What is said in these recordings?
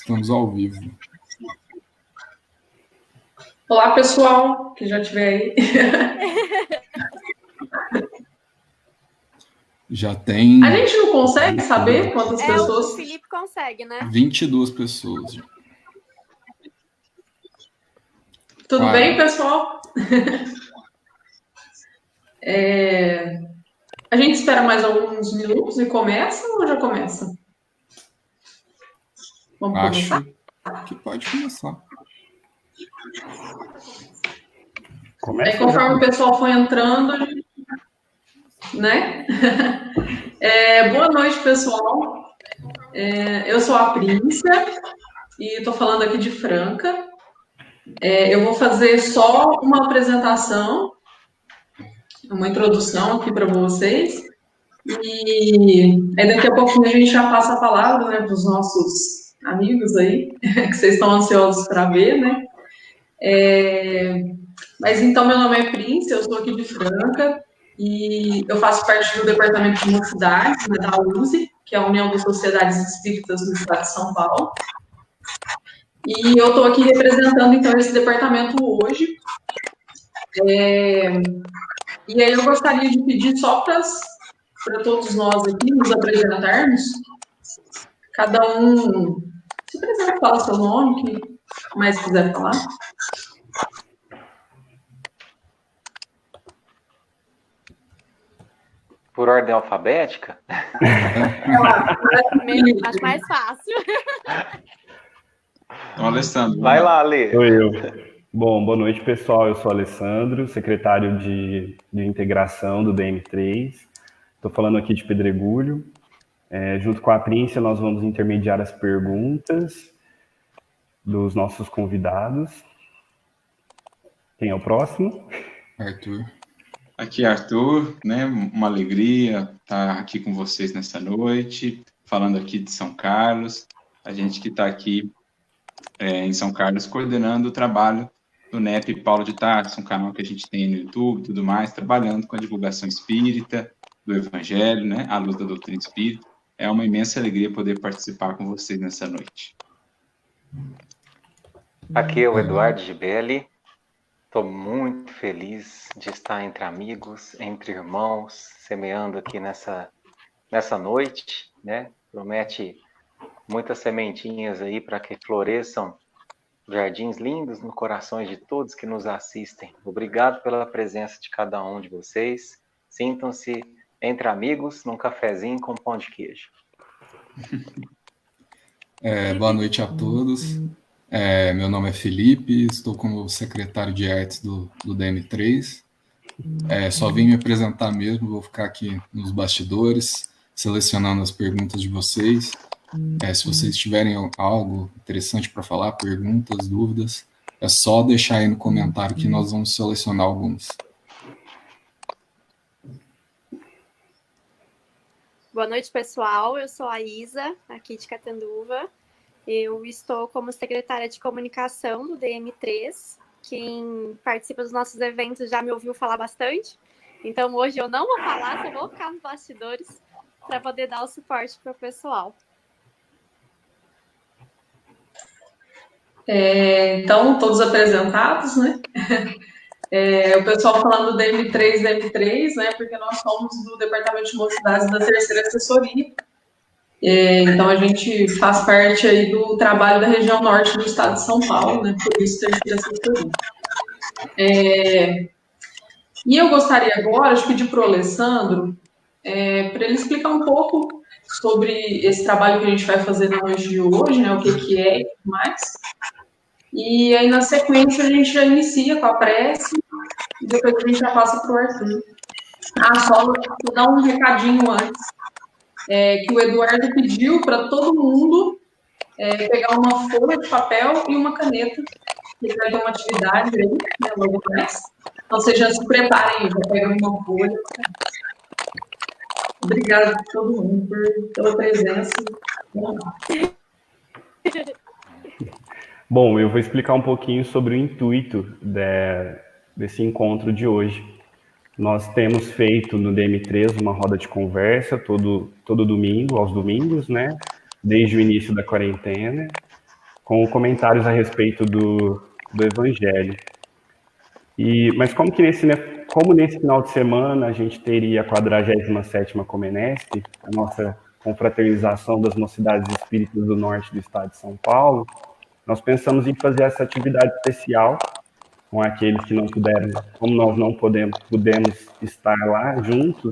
Estamos ao vivo. Olá, pessoal, que já estiver aí. Já tem... A gente não consegue saber quantas pessoas? O Felipe consegue, né? 22 pessoas. Tudo bem, pessoal? A gente espera mais alguns minutos e começa ou já começa? Vamos começar? Acho que pode começar. Conforme o pessoal for entrando, né? Boa noite, pessoal. Eu sou a Príncia e estou falando aqui de Franca. Eu vou fazer só uma apresentação, uma introdução aqui para vocês. E aí daqui a pouquinho a gente já passa a palavra, né, para os nossos amigos aí, que vocês estão ansiosos para ver, né? Mas então, meu nome é Príncia, eu sou aqui de Franca e eu faço parte do departamento de mocidades, né, da USE, que é a União das Sociedades Espíritas do Estado de São Paulo. E eu estou aqui representando, então, esse departamento hoje. E aí eu gostaria de pedir só para todos nós aqui nos apresentarmos. Cada um se apresenta, fala seu nome, que mais quiser falar. Por ordem alfabética? Acho mais fácil. Então, Alessandro. Vai lá, Ale. Sou eu. Bom, boa noite, pessoal. Eu sou Alessandro, secretário de integração do DM3. Estou falando aqui de Pedregulho. Junto com a Príncia, nós vamos intermediar as perguntas dos nossos convidados. Quem é o próximo? Arthur. Aqui é Arthur, né? Uma alegria estar aqui com vocês nessa noite, falando aqui de São Carlos. A gente que está aqui em São Carlos coordenando o trabalho do NEP Paulo de Tarso, um canal que a gente tem no YouTube e tudo mais, trabalhando com a divulgação espírita, do Evangelho, né? À luz da doutrina espírita. É uma imensa alegria poder participar com vocês nessa noite. Aqui é o Eduardo Gibelli. Estou muito feliz de estar entre amigos, entre irmãos, semeando aqui nessa noite, né? Promete muitas sementinhas aí para que floresçam jardins lindos no corações de todos que nos assistem. Obrigado pela presença de cada um de vocês. Sintam-se entre amigos num cafezinho com pão de queijo. Boa noite a todos. Meu nome é Felipe, estou como secretário de artes do DM3. Só vim me apresentar mesmo, vou ficar aqui nos bastidores, selecionando as perguntas de vocês. Se vocês tiverem algo interessante para falar, perguntas, dúvidas, é só deixar aí no comentário que nós vamos selecionar alguns. Boa noite, pessoal. Eu sou a Isa, aqui de Catanduva. Eu estou como secretária de comunicação do DM3. Quem participa dos nossos eventos já me ouviu falar bastante. Então, hoje eu não vou falar, só vou ficar nos bastidores para poder dar o suporte para o pessoal. Então, todos apresentados, né? O pessoal falando do DM3, né? Porque nós somos do Departamento de Mocidades da Terceira Assessoria. Então, a gente faz parte aí do trabalho da região norte do estado de São Paulo, né? Por isso, Terceira Assessoria. E eu gostaria agora de pedir para o Alessandro, para ele explicar um pouco sobre esse trabalho que a gente vai fazer na noite de hoje, né? O que é e tudo mais. E aí, na sequência, a gente já inicia com a prece e depois a gente já passa para o Arthur. Só vou dar um recadinho antes. Que o Eduardo pediu para todo mundo pegar uma folha de papel e uma caneta. Ele vai ter uma atividade aí, né, logo mais. Então, vocês já se preparem, já pegam uma folha. Obrigada a todo mundo pela presença. Bom, eu vou explicar um pouquinho sobre o intuito desse encontro de hoje. Nós temos feito no DM3 uma roda de conversa todo domingo, aos domingos, né? Desde o início da quarentena. com comentários a respeito do Evangelho. Mas como nesse final de semana a gente teria a 47ª Comenesp, a nossa confraternização das mocidades espíritas do norte do estado de São Paulo, nós pensamos em fazer essa atividade especial com aqueles que não puderam, como nós não pudemos estar lá juntos,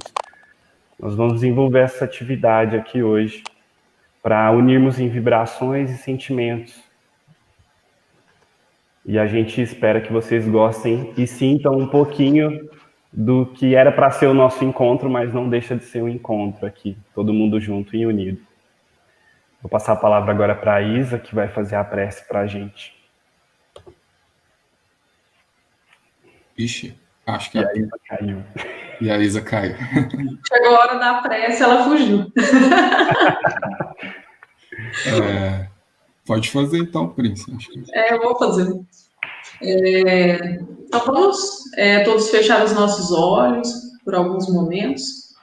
nós vamos desenvolver essa atividade aqui hoje para unirmos em vibrações e sentimentos. E a gente espera que vocês gostem e sintam um pouquinho do que era para ser o nosso encontro, mas não deixa de ser um encontro aqui, todo mundo junto e unido. Vou passar a palavra agora para a Isa, que vai fazer a prece para a gente. Ixi, acho que a Isa caiu. E a Isa caiu. Chegou a hora da prece, ela fugiu. Pode fazer então, Prince. Acho que... Eu vou fazer. Então vamos todos fechar os nossos olhos por alguns momentos.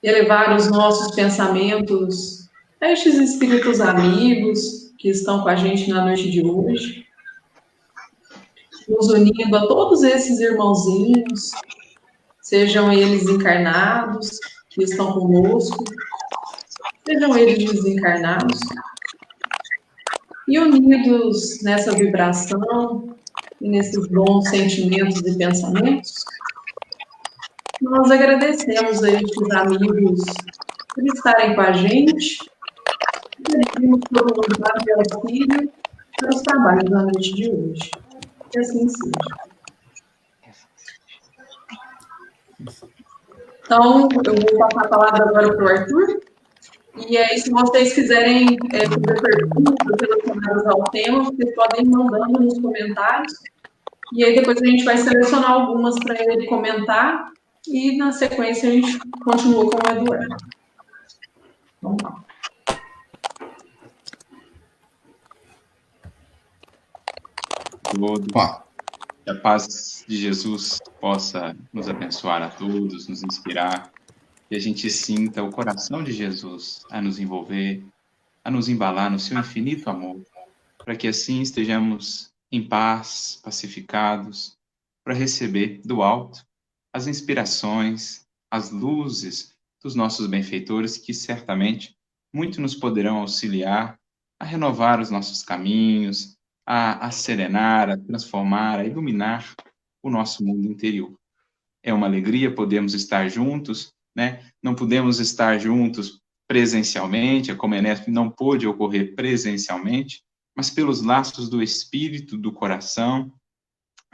Elevar os nossos pensamentos a estes espíritos amigos que estão com a gente na noite de hoje, nos unindo a todos esses irmãozinhos, sejam eles encarnados, que estão conosco, sejam eles desencarnados, e unidos nessa vibração e nesses bons sentimentos e pensamentos, nós agradecemos a estes amigos por estarem com a gente e pedimos por vontade e auxílio para os trabalhos da noite de hoje. Que assim seja. Então, eu vou passar a palavra agora para o Arthur. E aí, se vocês quiserem fazer perguntas relacionadas ao tema, vocês podem ir mandando nos comentários. E aí, depois a gente vai selecionar algumas para ele comentar. E, na sequência, a gente continua com o Eduardo. Vamos lá. Que a paz de Jesus possa nos abençoar a todos, nos inspirar, que a gente sinta o coração de Jesus a nos envolver, a nos embalar no seu infinito amor, para que assim estejamos em paz, pacificados, para receber do alto as inspirações, as luzes dos nossos benfeitores, que certamente muito nos poderão auxiliar a renovar os nossos caminhos, a serenar, a transformar, a iluminar o nosso mundo interior. É uma alegria podermos estar juntos, né? Não podemos estar juntos presencialmente, a Comenesp não pôde ocorrer presencialmente, mas pelos laços do espírito, do coração,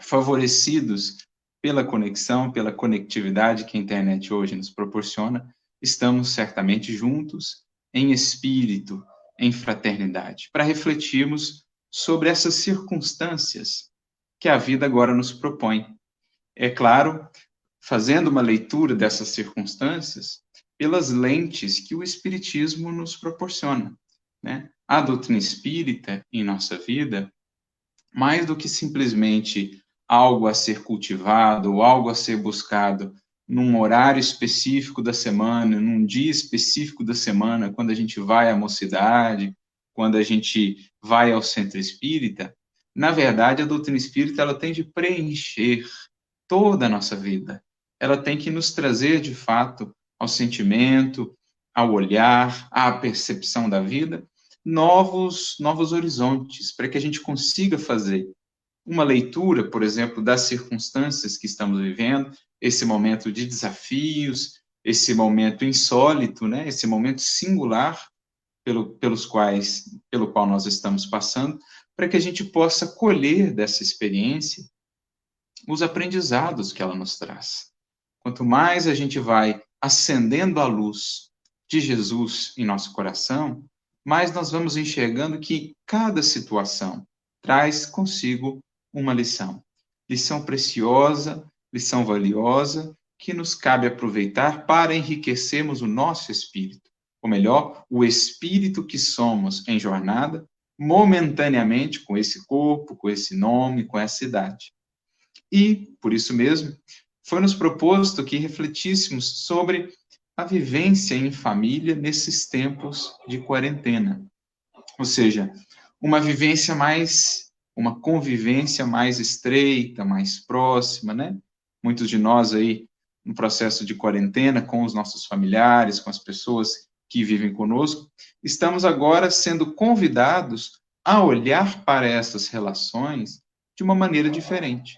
favorecidos pela conexão, pela conectividade que a internet hoje nos proporciona, estamos certamente juntos em espírito, em fraternidade, para refletirmos sobre essas circunstâncias que a vida agora nos propõe. É claro, fazendo uma leitura dessas circunstâncias pelas lentes que o Espiritismo nos proporciona, né? A doutrina espírita em nossa vida, mais do que simplesmente algo a ser cultivado ou algo a ser buscado num horário específico da semana, num dia específico da semana, quando a gente vai à mocidade, quando a gente vai ao centro espírita, na verdade, a doutrina espírita ela tem de preencher toda a nossa vida. Ela tem que nos trazer, de fato, ao sentimento, ao olhar, à percepção da vida, novos horizontes, para que a gente consiga fazer uma leitura, por exemplo, das circunstâncias que estamos vivendo, esse momento de desafios, esse momento insólito, né? Esse momento singular pelo qual nós estamos passando, para que a gente possa colher dessa experiência os aprendizados que ela nos traz. Quanto mais a gente vai acendendo a luz de Jesus em nosso coração, mais nós vamos enxergando que cada situação traz consigo uma lição. Lição preciosa, lição valiosa, que nos cabe aproveitar para enriquecermos o nosso espírito. Ou melhor, o espírito que somos em jornada, momentaneamente com esse corpo, com esse nome, com essa idade. E, por isso mesmo, foi-nos proposto que refletíssemos sobre a vivência em família nesses tempos de quarentena. Ou seja, uma convivência mais estreita, mais próxima, né? Muitos de nós aí, no processo de quarentena, com os nossos familiares, com as pessoas que vivem conosco, estamos agora sendo convidados a olhar para essas relações de uma maneira diferente,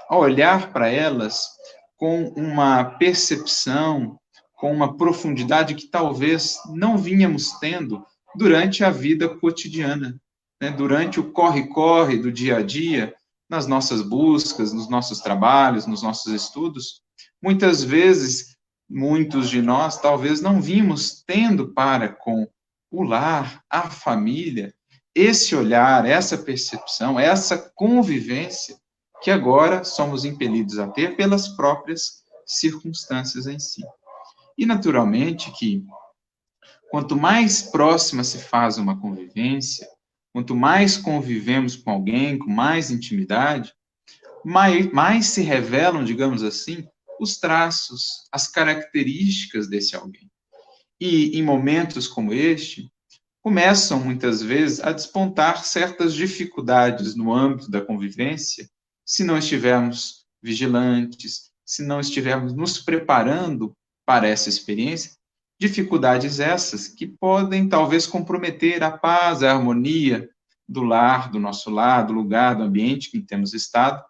a olhar para elas com uma percepção, com uma profundidade que talvez não vínhamos tendo durante a vida cotidiana, né? Durante o corre-corre do dia a dia, nas nossas buscas, nos nossos trabalhos, nos nossos estudos, muitas vezes, muitos de nós talvez não vimos tendo para com o lar, a família, esse olhar, essa percepção, essa convivência que agora somos impelidos a ter pelas próprias circunstâncias em si. E, naturalmente, que quanto mais próxima se faz uma convivência, quanto mais convivemos com alguém, com mais intimidade, mais se revelam, digamos assim, os traços, as características desse alguém. E, em momentos como este, começam, muitas vezes, a despontar certas dificuldades no âmbito da convivência, se não estivermos vigilantes, se não estivermos nos preparando para essa experiência, dificuldades essas que podem, talvez, comprometer a paz, a harmonia do lar, do nosso lar, do lugar, do ambiente em que temos estado,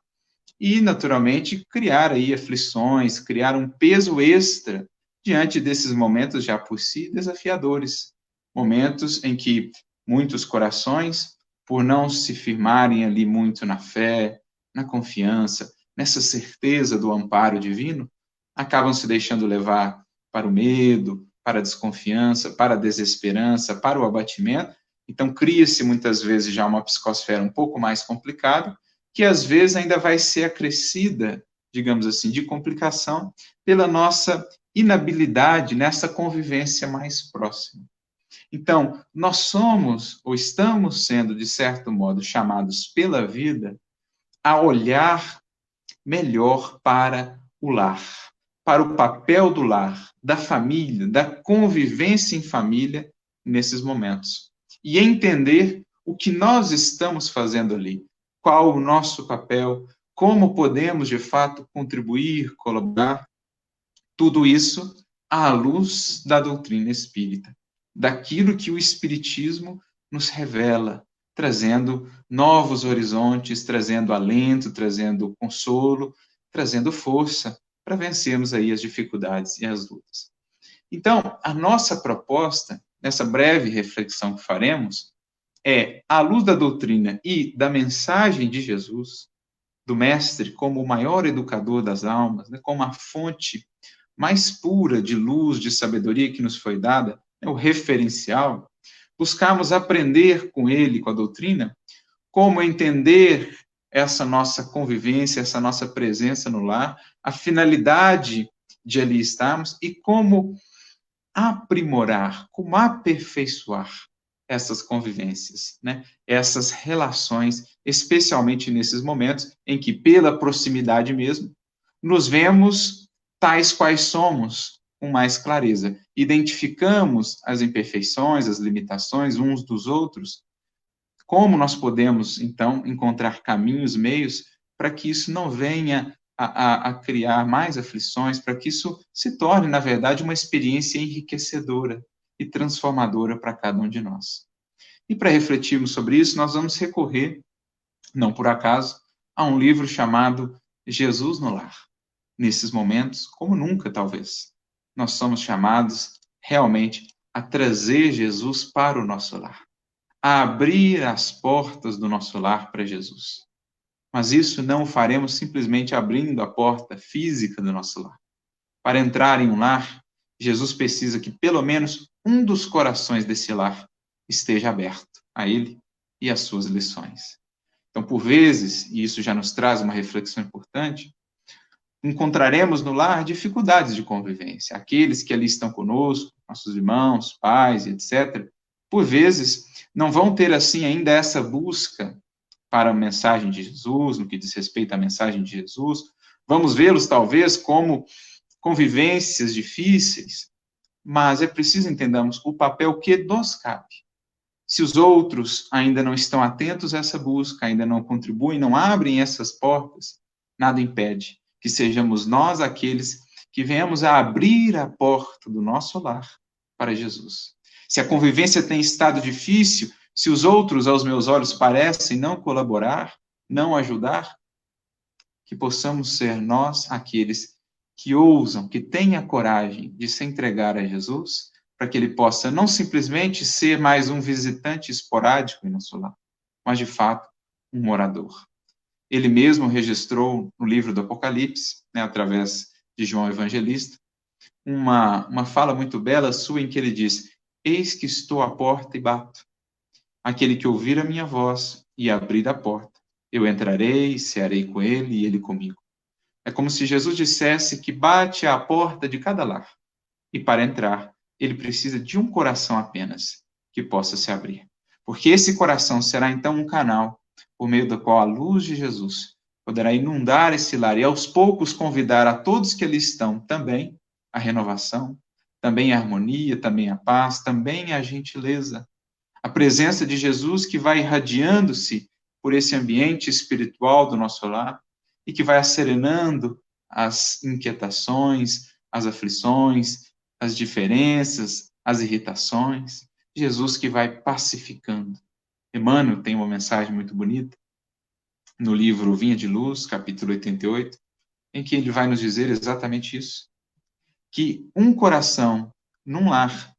e, naturalmente, criar aí aflições, criar um peso extra diante desses momentos já por si desafiadores, momentos em que muitos corações, por não se firmarem ali muito na fé, na confiança, nessa certeza do amparo divino, acabam se deixando levar para o medo, para a desconfiança, para a desesperança, para o abatimento. Então, cria-se muitas vezes já uma psicosfera um pouco mais complicada, que às vezes ainda vai ser acrescida, digamos assim, de complicação pela nossa inabilidade nessa convivência mais próxima. Então, nós somos, ou estamos sendo, de certo modo, chamados pela vida a olhar melhor para o lar, para o papel do lar, da família, da convivência em família nesses momentos. E entender o que nós estamos fazendo ali, qual o nosso papel, como podemos, de fato, contribuir, colaborar, tudo isso à luz da doutrina espírita, daquilo que o Espiritismo nos revela, trazendo novos horizontes, trazendo alento, trazendo consolo, trazendo força para vencermos aí as dificuldades e as lutas. Então, a nossa proposta, nessa breve reflexão que faremos, é, à luz da doutrina e da mensagem de Jesus, do Mestre como o maior educador das almas, né, como a fonte mais pura de luz, de sabedoria que nos foi dada, o referencial, buscarmos aprender com ele, com a doutrina, como entender essa nossa convivência, essa nossa presença no lar, a finalidade de ali estarmos e como aprimorar, como aperfeiçoar essas convivências, né? Essas relações, especialmente nesses momentos em que, pela proximidade mesmo, nos vemos tais quais somos, com mais clareza. Identificamos as imperfeições, as limitações uns dos outros. Como nós podemos, então, encontrar caminhos, meios, para que isso não venha a criar mais aflições, para que isso se torne, na verdade, uma experiência enriquecedora e transformadora para cada um de nós. E para refletirmos sobre isso, nós vamos recorrer, não por acaso, a um livro chamado Jesus no Lar. Nesses momentos, como nunca, talvez, nós somos chamados realmente a trazer Jesus para o nosso lar, a abrir as portas do nosso lar para Jesus. Mas isso não o faremos simplesmente abrindo a porta física do nosso lar. Para entrar em um lar, Jesus precisa que pelo menos um dos corações desse lar esteja aberto a ele e às suas lições. Então, por vezes, e isso já nos traz uma reflexão importante, encontraremos no lar dificuldades de convivência. Aqueles que ali estão conosco, nossos irmãos, pais, etc., por vezes, não vão ter, assim, ainda essa busca para a mensagem de Jesus, no que diz respeito à mensagem de Jesus. Vamos vê-los, talvez, como convivências difíceis, mas é preciso entendermos o papel que nos cabe. Se os outros ainda não estão atentos a essa busca, ainda não contribuem, não abrem essas portas, nada impede que sejamos nós aqueles que venhamos a abrir a porta do nosso lar para Jesus. Se a convivência tem estado difícil, se os outros, aos meus olhos, parecem não colaborar, não ajudar, que possamos ser nós aqueles que ousam, que têm a coragem de se entregar a Jesus, para que ele possa não simplesmente ser mais um visitante esporádico em nosso lar, mas, de fato, um morador. Ele mesmo registrou no livro do Apocalipse, através de João Evangelista, uma fala muito bela sua em que ele diz: eis que estou à porta e bato. Aquele que ouvir a minha voz e abrir a porta, eu entrarei, cearei com ele e ele comigo. É como se Jesus dissesse que bate à porta de cada lar. E para entrar, ele precisa de um coração apenas, que possa se abrir. Porque esse coração será então um canal, por meio do qual a luz de Jesus poderá inundar esse lar e aos poucos convidar a todos que ali estão também a renovação, também a harmonia, também a paz, também a gentileza. A presença de Jesus que vai irradiando-se por esse ambiente espiritual do nosso lar e que vai acerenando as inquietações, as aflições, as diferenças, as irritações. Jesus que vai pacificando. Emmanuel tem uma mensagem muito bonita no livro Vinha de Luz, capítulo 88, em que ele vai nos dizer exatamente isso, que um coração num lar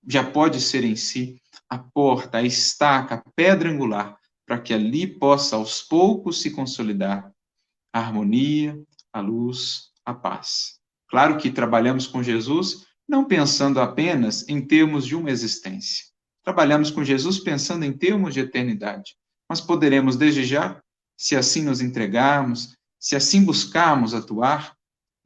já pode ser em si a porta, a estaca, a pedra angular, para que ali possa aos poucos se consolidar a harmonia, a luz, a paz. Claro que trabalhamos com Jesus não pensando apenas em termos de uma existência. Trabalhamos com Jesus pensando em termos de eternidade. Mas poderemos, desde já, se assim nos entregarmos, se assim buscarmos atuar,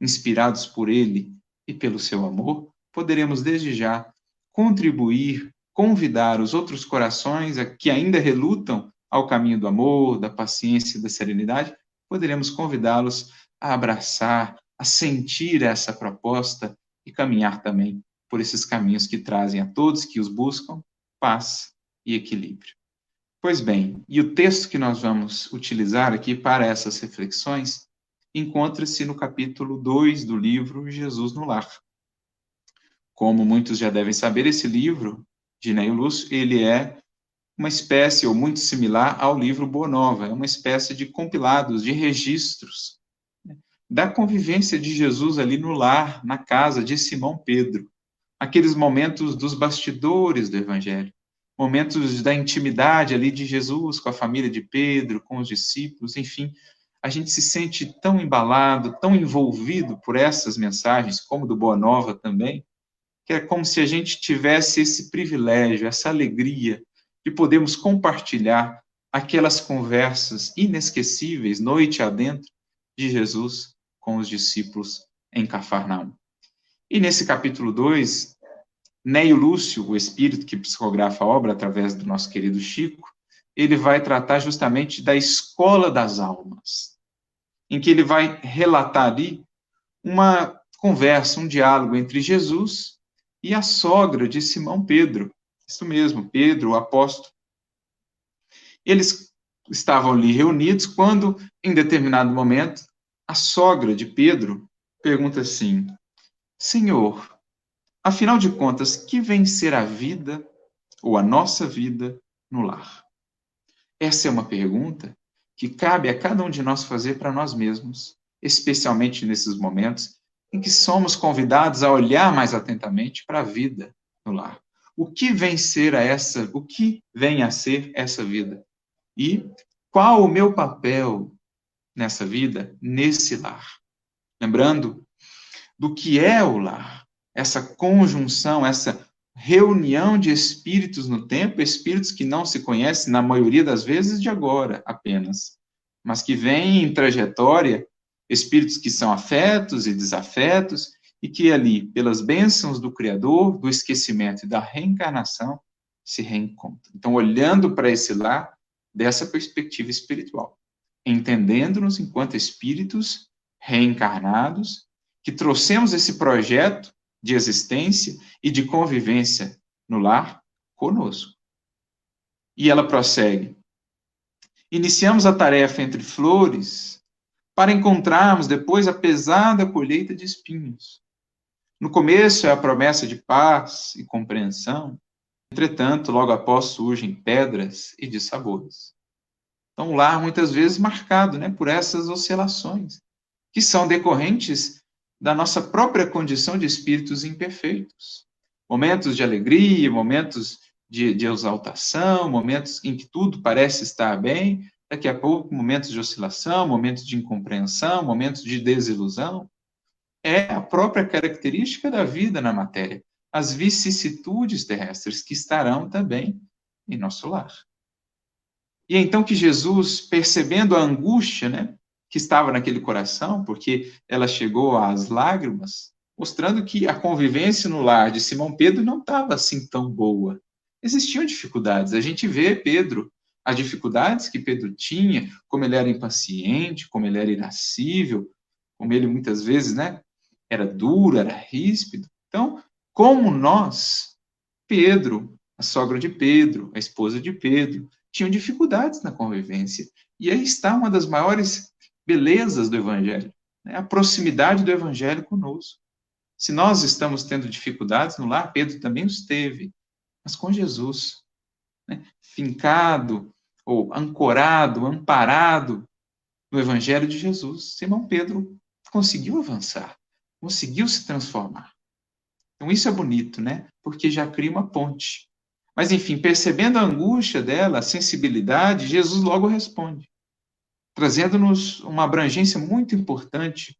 inspirados por Ele e pelo seu amor, poderemos, desde já, contribuir, convidar os outros corações que ainda relutam ao caminho do amor, da paciência e da serenidade, poderemos convidá-los a abraçar, a sentir essa proposta e caminhar também por esses caminhos que trazem a todos que os buscam paz e equilíbrio. Pois bem, e o texto que nós vamos utilizar aqui para essas reflexões encontra-se no capítulo 2 do livro Jesus no Lar. Como muitos já devem saber, esse livro de Neio Lúcio, ele é uma espécie, ou muito similar, ao livro Boa Nova, é uma espécie de compilados, de registros da convivência de Jesus ali no lar, na casa de Simão Pedro, aqueles momentos dos bastidores do Evangelho, momentos da intimidade ali de Jesus com a família de Pedro, com os discípulos, enfim, a gente se sente tão embalado, tão envolvido por essas mensagens, como do Boa Nova também, que é como se a gente tivesse esse privilégio, essa alegria de podermos compartilhar aquelas conversas inesquecíveis, noite adentro, de Jesus com os discípulos em Cafarnaum. E nesse capítulo 2, Neio Lúcio, o espírito que psicografa a obra através do nosso querido Chico, ele vai tratar justamente da escola das almas, em que ele vai relatar ali uma conversa, um diálogo entre Jesus e a sogra de Simão Pedro. Isso mesmo, Pedro, o apóstolo. Eles estavam ali reunidos quando, em determinado momento, a sogra de Pedro pergunta assim: Senhor, afinal de contas, que vem ser a vida ou a nossa vida no lar? Essa é uma pergunta que cabe a cada um de nós fazer para nós mesmos, especialmente nesses momentos em que somos convidados a olhar mais atentamente para a vida no lar. O que vem a ser essa vida? E qual o meu papel nessa vida, nesse lar? Lembrando do que é o lar, essa conjunção, essa reunião de espíritos no tempo, espíritos que não se conhecem, na maioria das vezes, de agora apenas, mas que vêm em trajetória, espíritos que são afetos e desafetos, e que ali, pelas bênçãos do Criador, do esquecimento e da reencarnação, se reencontram. Então, olhando para esse lar, dessa perspectiva espiritual, entendendo-nos enquanto espíritos reencarnados, que trouxemos esse projeto de existência e de convivência no lar conosco. E ela prossegue. Iniciamos a tarefa entre flores para encontrarmos depois a pesada colheita de espinhos. No começo é a promessa de paz e compreensão, entretanto, logo após surgem pedras e dissabores. Então, o lar muitas vezes marcado, né, por essas oscilações, que são decorrentes da nossa própria condição de espíritos imperfeitos. Momentos de alegria, momentos de exaltação, momentos em que tudo parece estar bem, daqui a pouco momentos de oscilação, momentos de incompreensão, momentos de desilusão. É a própria característica da vida na matéria, as vicissitudes terrestres que estarão também em nosso lar. E é então que Jesus, percebendo a angústia, né, que estava naquele coração, porque ela chegou às lágrimas, mostrando que a convivência no lar de Simão Pedro não estava assim tão boa. Existiam dificuldades. A gente vê Pedro, as dificuldades que Pedro tinha, como ele era impaciente, como ele era irascível, como ele muitas vezes, né, era duro, era ríspido. Então, como nós, Pedro, a sogra de Pedro, a esposa de Pedro, tinham dificuldades na convivência. E aí está uma das maiores belezas do Evangelho, né? A proximidade do Evangelho conosco. Se nós estamos tendo dificuldades no lar, Pedro também os teve, mas com Jesus, né? Fincado, ou ancorado, amparado no Evangelho de Jesus, Simão Pedro conseguiu avançar, conseguiu se transformar. Então isso é bonito, né? Porque já cria uma ponte. Mas, enfim, percebendo a angústia dela, a sensibilidade, Jesus logo responde, trazendo-nos uma abrangência muito importante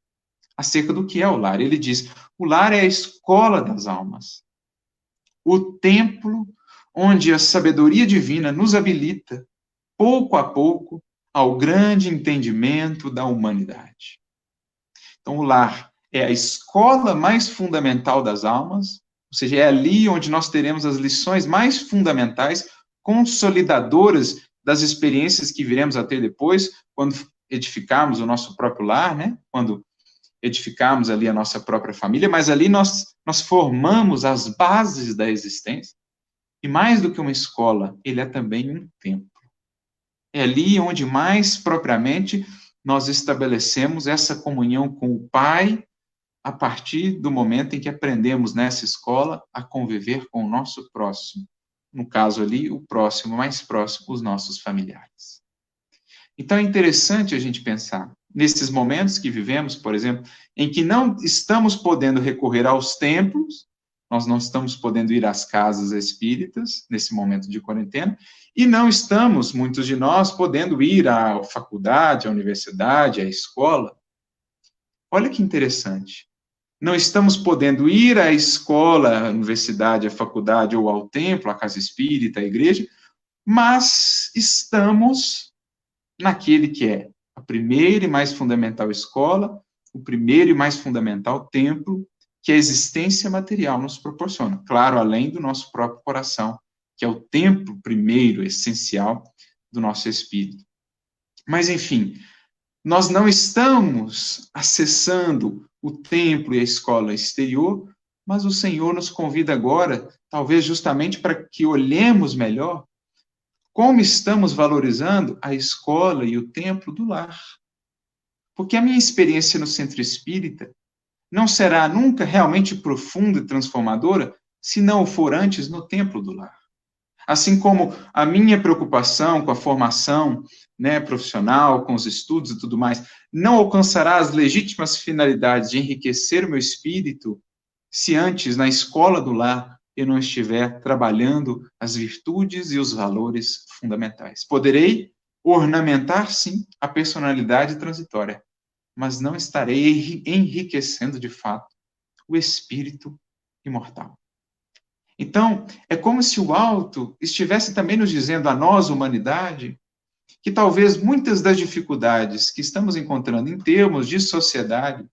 acerca do que é o lar. Ele diz, o lar é a escola das almas, o templo onde a sabedoria divina nos habilita, pouco a pouco, ao grande entendimento da humanidade. Então, o lar é a escola mais fundamental das almas, ou seja, é ali onde nós teremos as lições mais fundamentais, consolidadoras das experiências que viremos a ter depois, quando edificarmos o nosso próprio lar, né? Quando edificarmos ali a nossa própria família, mas ali nós formamos as bases da existência. E mais do que uma escola, ele é também um templo. É ali onde mais propriamente nós estabelecemos essa comunhão com o Pai, a partir do momento em que aprendemos nessa escola a conviver com o nosso próximo. No caso ali, o próximo, mais próximo, os nossos familiares. Então é interessante a gente pensar, nesses momentos que vivemos, por exemplo, em que não estamos podendo recorrer aos templos, nós não estamos podendo ir às casas espíritas, nesse momento de quarentena, e não estamos, muitos de nós, podendo ir à faculdade, à universidade, à escola. Olha que interessante. Não estamos podendo ir à escola, à universidade, à faculdade ou ao templo, à casa espírita, à igreja, mas estamos naquele que é a primeira e mais fundamental escola, o primeiro e mais fundamental templo que a existência material nos proporciona. Claro, além do nosso próprio coração, que é o templo primeiro, essencial do nosso espírito. Mas, enfim, nós não estamos acessando o templo e a escola exterior, mas o Senhor nos convida agora, talvez justamente para que olhemos melhor como estamos valorizando a escola e o templo do lar. Porque a minha experiência no centro espírita não será nunca realmente profunda e transformadora se não o for antes no templo do lar. Assim como a minha preocupação com a formação, né, profissional, com os estudos e tudo mais, não alcançará as legítimas finalidades de enriquecer o meu espírito se antes, na escola do lar, eu não estiver trabalhando as virtudes e os valores fundamentais. Poderei ornamentar, sim, a personalidade transitória, mas não estarei enriquecendo, de fato, o espírito imortal. Então, é como se o alto estivesse também nos dizendo a nós, humanidade, que talvez muitas das dificuldades que estamos encontrando em termos de sociedade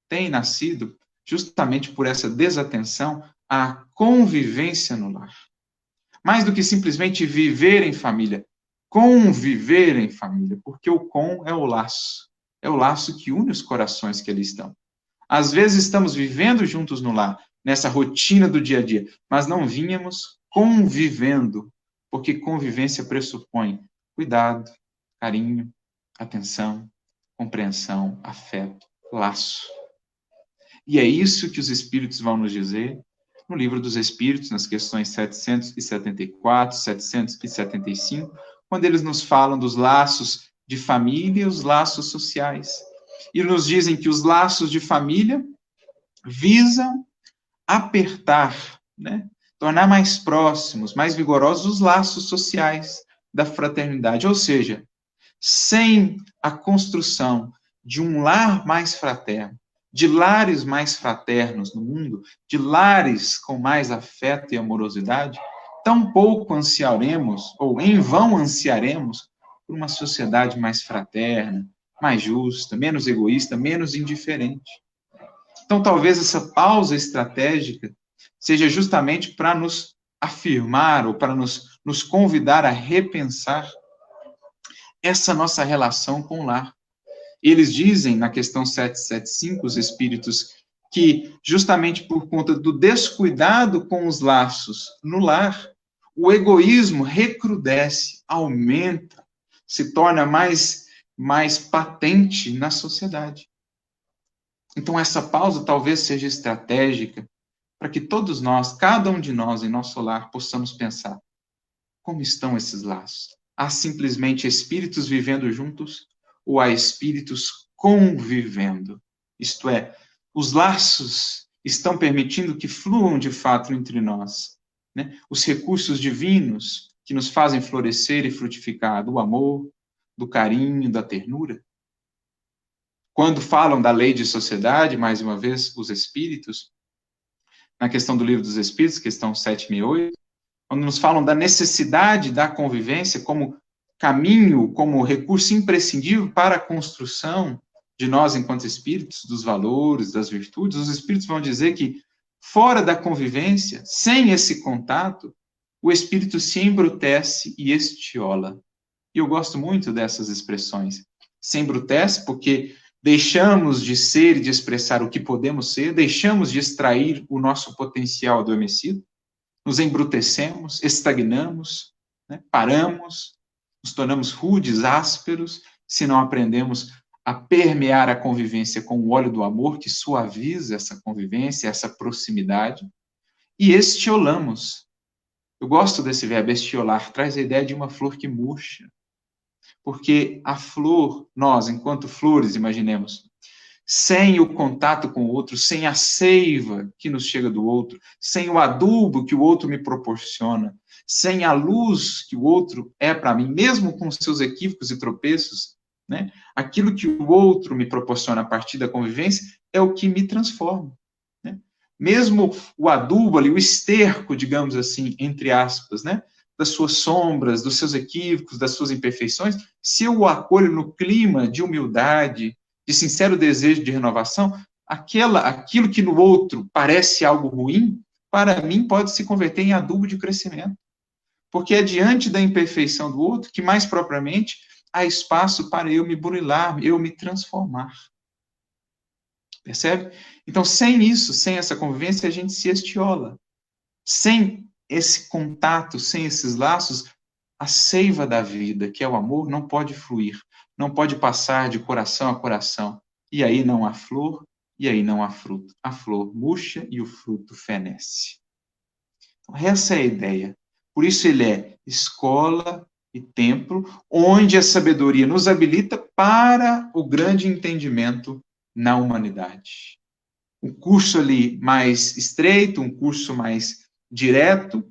têm nascido justamente por essa desatenção à convivência no lar. Mais do que simplesmente viver em família, conviver em família, porque o com é o laço que une os corações que ali estão. Às vezes estamos vivendo juntos no lar, nessa rotina do dia a dia, mas não vínhamos convivendo, porque convivência pressupõe cuidado, carinho, atenção, compreensão, afeto, laço. E é isso que os Espíritos vão nos dizer no Livro dos Espíritos, nas questões 774, 775, quando eles nos falam dos laços de família e os laços sociais. E nos dizem que os laços de família visam apertar, né? Tornar mais próximos, mais vigorosos os laços sociais da fraternidade. Ou seja, sem a construção de um lar mais fraterno, de lares mais fraternos no mundo, de lares com mais afeto e amorosidade, tampouco ansiaremos, ou em vão ansiaremos, por uma sociedade mais fraterna, mais justa, menos egoísta, menos indiferente. Então, talvez essa pausa estratégica seja justamente para nos afirmar, ou para nos convidar a repensar essa nossa relação com o lar. Eles dizem, na questão 775, os espíritos, que justamente por conta do descuidado com os laços no lar, o egoísmo recrudesce, aumenta, se torna mais patente na sociedade. Então, essa pausa talvez seja estratégica para que todos nós, cada um de nós em nosso lar, possamos pensar como estão esses laços. Há simplesmente espíritos vivendo juntos ou há espíritos convivendo? Isto é, os laços estão permitindo que fluam de fato entre nós, né? Os recursos divinos que nos fazem florescer e frutificar, do amor, do carinho, da ternura. Quando falam da lei de sociedade, mais uma vez, os espíritos, na questão do Livro dos Espíritos, questão 768, quando nos falam da necessidade da convivência como caminho, como recurso imprescindível para a construção de nós enquanto espíritos, dos valores, das virtudes, os espíritos vão dizer que fora da convivência, sem esse contato, o espírito se embrutece e estiola. E eu gosto muito dessas expressões. Se embrutece porque deixamos de ser e de expressar o que podemos ser, deixamos de extrair o nosso potencial adormecido, nos embrutecemos, estagnamos, né? Paramos, nos tornamos rudes, ásperos, se não aprendemos a permear a convivência com o óleo do amor, que suaviza essa convivência, essa proximidade, e estiolamos. Eu gosto desse verbo estiolar, traz a ideia de uma flor que murcha, porque a flor, nós, enquanto flores, imaginemos, sem o contato com o outro, sem a seiva que nos chega do outro, sem o adubo que o outro me proporciona, sem a luz que o outro é para mim, mesmo com seus equívocos e tropeços, né? Aquilo que o outro me proporciona a partir da convivência é o que me transforma, né? Mesmo o adubo ali, o esterco, digamos assim, entre aspas, né? Das suas sombras, dos seus equívocos, das suas imperfeições, se eu o acolho no clima de humildade, de sincero desejo de renovação, aquilo que no outro parece algo ruim, para mim pode se converter em adubo de crescimento. Porque é diante da imperfeição do outro que, mais propriamente, há espaço para eu me burilar, eu me transformar. Percebe? Então, sem isso, sem essa convivência, a gente se estiola. Sem esse contato, sem esses laços, a seiva da vida, que é o amor, não pode fluir, não pode passar de coração a coração. E aí não há flor, e aí não há fruto. A flor murcha e o fruto fenece. Então, essa é a ideia. Por isso ele é escola e templo, onde a sabedoria nos habilita para o grande entendimento na humanidade. Um curso ali mais estreito, um curso mais direto,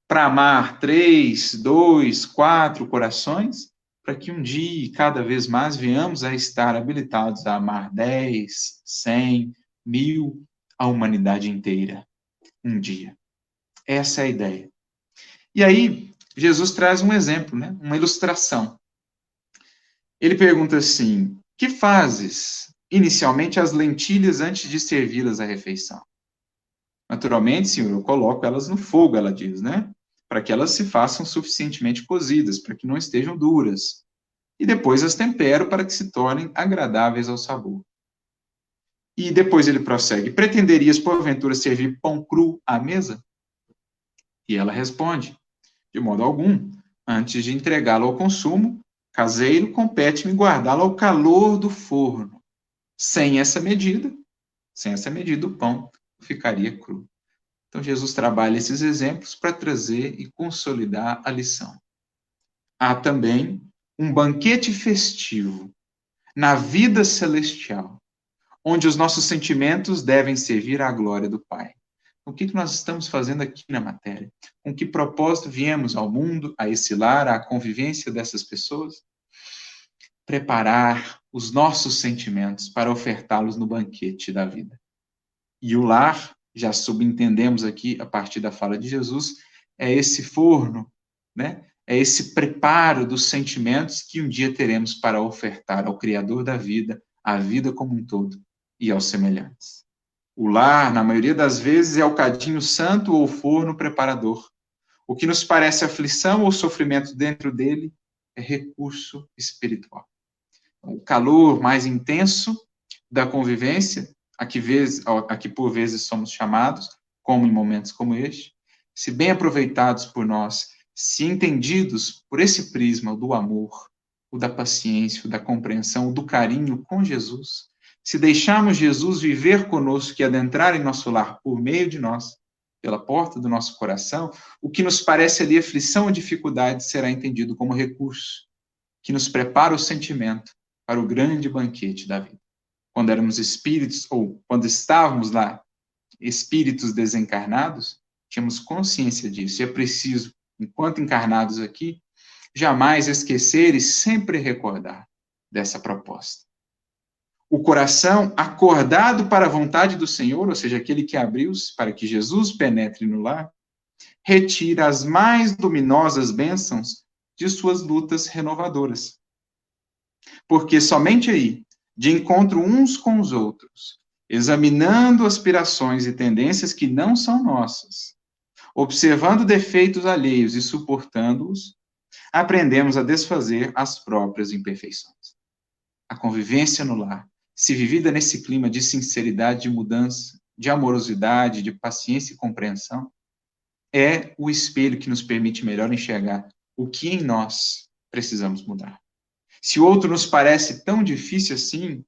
para amar 3, 2, 4 corações, para que um dia, cada vez mais, venhamos a estar habilitados a amar 10, 100, 1000, a humanidade inteira, um dia. Essa é a ideia. E aí, Jesus traz um exemplo, né? Uma ilustração. Ele pergunta assim: que fazes inicialmente as lentilhas antes de servi-las à refeição? Naturalmente, Senhor, eu coloco elas no fogo, ela diz, né? Para que elas se façam suficientemente cozidas, para que não estejam duras. E depois as tempero para que se tornem agradáveis ao sabor. E depois ele prossegue: pretenderias, porventura, servir pão cru à mesa? E ela responde: de modo algum. Antes de entregá-lo ao consumo caseiro, compete-me guardá-lo ao calor do forno. Sem essa medida, o pão ficaria cru. Então, Jesus trabalha esses exemplos para trazer e consolidar a lição. Há também um banquete festivo na vida celestial, onde os nossos sentimentos devem servir à glória do Pai. O que nós estamos fazendo aqui na matéria? Com que propósito viemos ao mundo, a esse lar, à convivência dessas pessoas? Preparar os nossos sentimentos para ofertá-los no banquete da vida. E o lar, já subentendemos aqui, a partir da fala de Jesus, é esse forno, né? É esse preparo dos sentimentos que um dia teremos para ofertar ao Criador da vida, à vida como um todo e aos semelhantes. O lar, na maioria das vezes, é o cadinho santo ou o forno preparador. O que nos parece aflição ou sofrimento dentro dele é recurso espiritual. O calor mais intenso da convivência, a que por vezes somos chamados, como em momentos como este, se bem aproveitados por nós, se entendidos por esse prisma do amor, o da paciência, o da compreensão, o do carinho com Jesus, se deixarmos Jesus viver conosco e adentrar em nosso lar por meio de nós, pela porta do nosso coração, o que nos parece ali aflição ou dificuldade será entendido como recurso, que nos prepara o sentimento para o grande banquete da vida. Quando éramos espíritos, ou quando estávamos lá, espíritos desencarnados, tínhamos consciência disso. E é preciso, enquanto encarnados aqui, jamais esquecer e sempre recordar dessa proposta. O coração acordado para a vontade do Senhor, ou seja, aquele que abriu-se para que Jesus penetre no lar, retira as mais luminosas bênçãos de suas lutas renovadoras. Porque somente aí, de encontro uns com os outros, examinando aspirações e tendências que não são nossas, observando defeitos alheios e suportando-os, aprendemos a desfazer as próprias imperfeições. A convivência no lar, se vivida nesse clima de sinceridade, de mudança, de amorosidade, de paciência e compreensão, é o espelho que nos permite melhor enxergar o que em nós precisamos mudar. Se o outro nos parece tão difícil assim,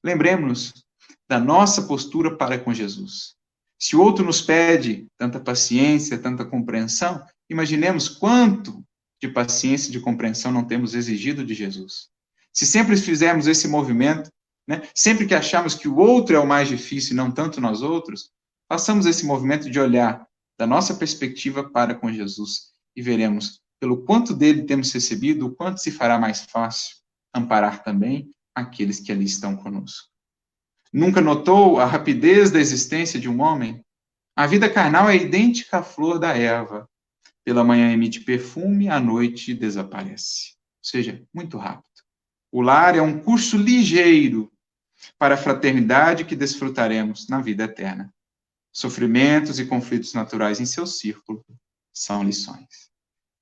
lembremos-nos da nossa postura para com Jesus. Se o outro nos pede tanta paciência, tanta compreensão, imaginemos quanto de paciência e de compreensão não temos exigido de Jesus. Se sempre fizermos esse movimento, né, sempre que acharmos que o outro é o mais difícil e não tanto nós outros, façamos esse movimento de olhar da nossa perspectiva para com Jesus e veremos pelo quanto dele temos recebido, o quanto se fará mais fácil amparar também aqueles que ali estão conosco. Nunca notou a rapidez da existência de um homem? A vida carnal é idêntica à flor da erva. Pela manhã emite perfume, à noite desaparece. Ou seja, muito rápido. O lar é um curso ligeiro para a fraternidade que desfrutaremos na vida eterna. Sofrimentos e conflitos naturais em seu círculo são lições.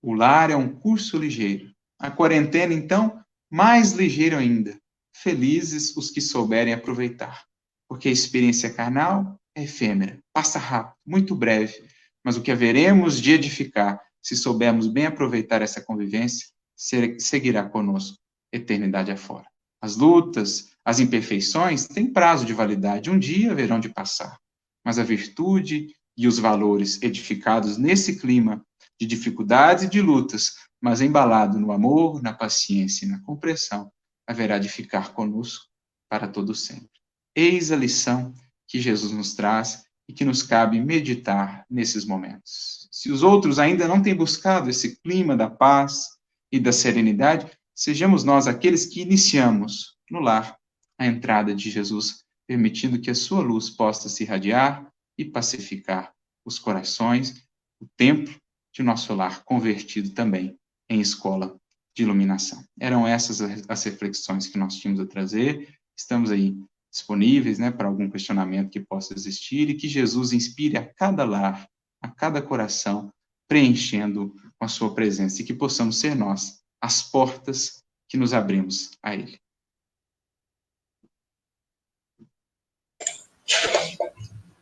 O lar é um curso ligeiro. A quarentena, então, mais ligeiro ainda. Felizes os que souberem aproveitar. Porque a experiência carnal é efêmera, passa rápido, muito breve. Mas o que haveremos de edificar, se soubermos bem aproveitar essa convivência, seguirá conosco, eternidade afora. As lutas, as imperfeições têm prazo de validade, um dia haverão de passar. Mas a virtude e os valores edificados nesse clima de dificuldades e de lutas, mas embalado no amor, na paciência e na compreensão, haverá de ficar conosco para todo sempre. Eis a lição que Jesus nos traz e que nos cabe meditar nesses momentos. Se os outros ainda não têm buscado esse clima da paz e da serenidade, sejamos nós aqueles que iniciamos no lar a entrada de Jesus, permitindo que a sua luz possa se irradiar e pacificar os corações, o templo de nosso lar, convertido também em escola de iluminação. Eram essas as reflexões que nós tínhamos a trazer. Estamos aí disponíveis, né, para algum questionamento que possa existir e que Jesus inspire a cada lar, a cada coração, preenchendo com a sua presença e que possamos ser nós as portas que nos abrimos a Ele.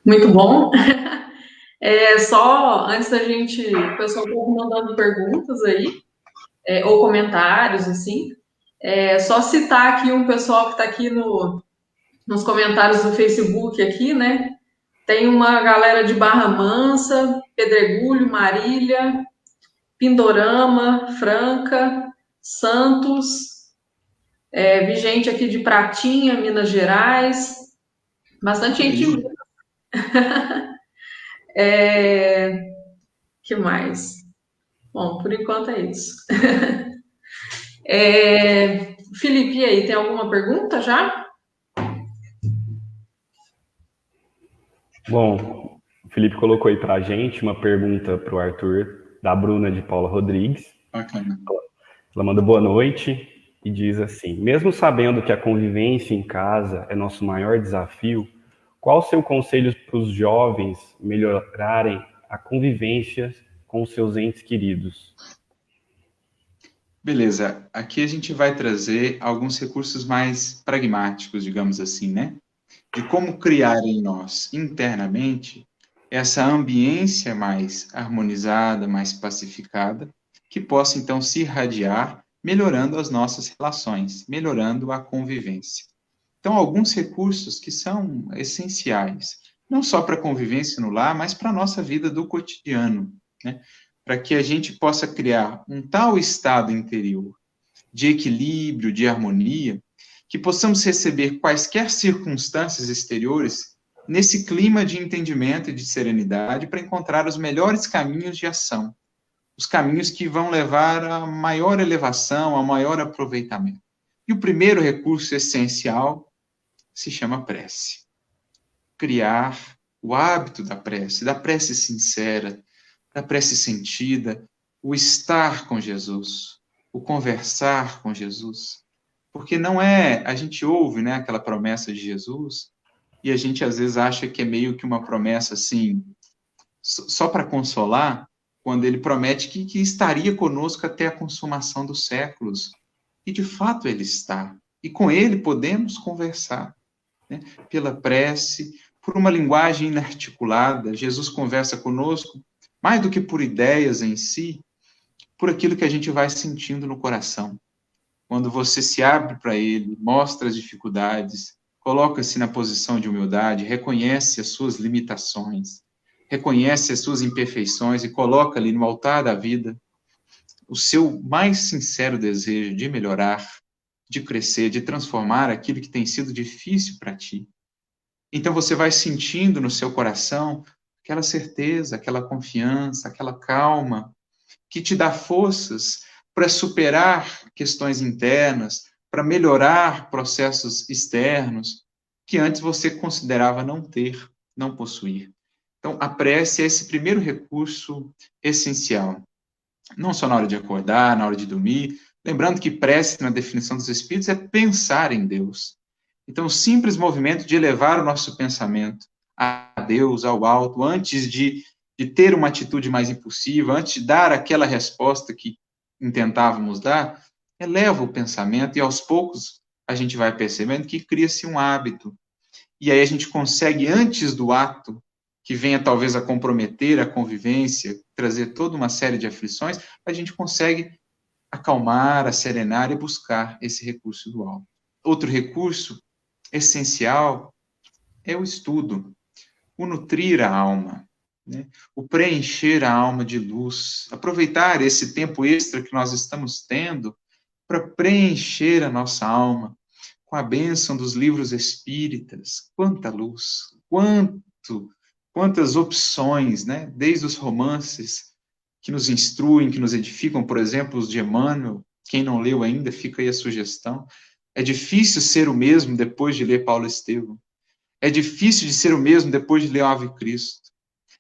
Muito bom. Só antes da gente, o pessoal tá mandando perguntas aí, ou comentários, assim. Só citar aqui um pessoal que está aqui nos comentários do Facebook aqui, né? Tem uma galera de Barra Mansa, Pedregulho, Marília, Pindorama, Franca, Santos, vi gente aqui de Pratinha, Minas Gerais, bastante gente. Que mais? Bom, por enquanto é isso. Felipe, e aí, tem alguma pergunta já? Bom, o Felipe colocou aí para a gente uma pergunta para o Arthur, da Bruna de Paula Rodrigues. Bacana. Ela manda boa noite e diz assim: mesmo sabendo que a convivência em casa é nosso maior desafio, qual o seu conselho para os jovens melhorarem a convivência com os seus entes queridos? Beleza, aqui a gente vai trazer alguns recursos mais pragmáticos, digamos assim, né? De como criar em nós, internamente, essa ambiência mais harmonizada, mais pacificada, que possa, então, se irradiar, melhorando as nossas relações, melhorando a convivência. Então, alguns recursos que são essenciais, não só para a convivência no lar, mas para a nossa vida do cotidiano, né? Para que a gente possa criar um tal estado interior de equilíbrio, de harmonia, que possamos receber quaisquer circunstâncias exteriores nesse clima de entendimento e de serenidade para encontrar os melhores caminhos de ação, os caminhos que vão levar a maior elevação, a maior aproveitamento. E o primeiro recurso essencial se chama prece. Criar o hábito da prece sincera, da prece sentida, o estar com Jesus, o conversar com Jesus. Porque não é, a gente ouve, né, aquela promessa de Jesus, e a gente às vezes acha que é meio que uma promessa assim, só para consolar, quando ele promete que estaria conosco até a consumação dos séculos. E de fato ele está. E com ele podemos conversar, né, pela prece, por uma linguagem inarticulada. Jesus conversa conosco, mais do que por ideias em si, por aquilo que a gente vai sentindo no coração. Quando você se abre para ele, mostra as dificuldades, coloca-se na posição de humildade, reconhece as suas limitações, reconhece as suas imperfeições e coloca ali no altar da vida o seu mais sincero desejo de melhorar, de crescer, de transformar aquilo que tem sido difícil para ti. Então você vai sentindo no seu coração aquela certeza, aquela confiança, aquela calma, que te dá forças para superar questões internas, para melhorar processos externos que antes você considerava não ter, não possuir. Então, a prece é esse primeiro recurso essencial. Não só na hora de acordar, na hora de dormir. Lembrando que prece, na definição dos Espíritos, é pensar em Deus. Então, o simples movimento de elevar o nosso pensamento a Deus, ao alto, antes de ter uma atitude mais impulsiva, antes de dar aquela resposta que intentávamos dar, eleva o pensamento e, aos poucos, a gente vai percebendo que cria-se um hábito. E aí a gente consegue, antes do ato, que venha talvez a comprometer a convivência, trazer toda uma série de aflições, a gente consegue acalmar, acerenar e buscar esse recurso do alto. Outro recurso essencial é o estudo, o nutrir a alma, né? O preencher a alma de luz, aproveitar esse tempo extra que nós estamos tendo para preencher a nossa alma com a bênção dos livros espíritas. Quanta luz, quantas opções, né? Desde os romances que nos instruem, que nos edificam, por exemplo, os de Emmanuel. Quem não leu ainda, fica aí a sugestão. É difícil ser o mesmo depois de ler Paulo Estevam. É difícil de ser o mesmo depois de ler Ave Cristo.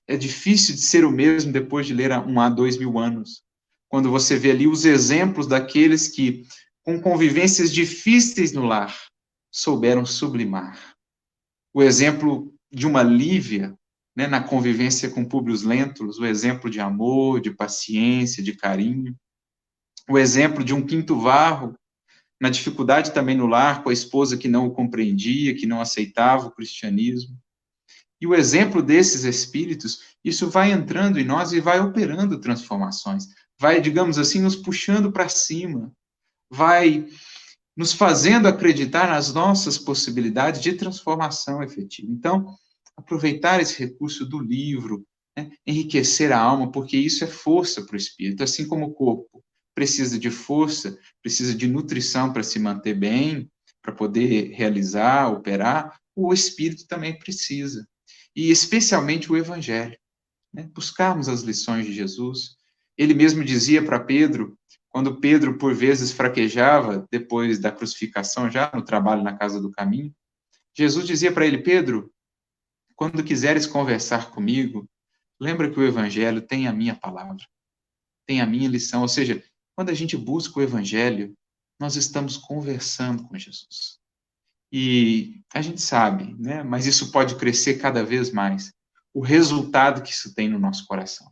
É difícil de ser o mesmo depois de ler há 2000 anos. Quando você vê ali os exemplos daqueles que, com convivências difíceis no lar, souberam sublimar. O exemplo de uma Lívia, né, na convivência com Públio Lentulus, o exemplo de amor, de paciência, de carinho. O exemplo de um Quinto Varro, na dificuldade também no lar, com a esposa que não o compreendia, que não aceitava o cristianismo. E o exemplo desses espíritos, isso vai entrando em nós e vai operando transformações. Vai, digamos assim, nos puxando para cima. Vai nos fazendo acreditar nas nossas possibilidades de transformação efetiva. Então, aproveitar esse recurso do livro, né, enriquecer a alma, porque isso é força para o espírito. Assim como o corpo precisa de força, precisa de nutrição para se manter bem, para poder realizar, operar, o espírito também precisa. E especialmente o evangelho, né? Buscarmos as lições de Jesus. Ele mesmo dizia para Pedro, quando Pedro, por vezes, fraquejava, depois da crucificação, já no trabalho na casa do caminho, Jesus dizia para ele, Pedro, quando quiseres conversar comigo, lembra que o evangelho tem a minha palavra, tem a minha lição. Ou seja, quando a gente busca o evangelho, nós estamos conversando com Jesus. E a gente sabe, né? Mas isso pode crescer cada vez mais. O resultado que isso tem no nosso coração.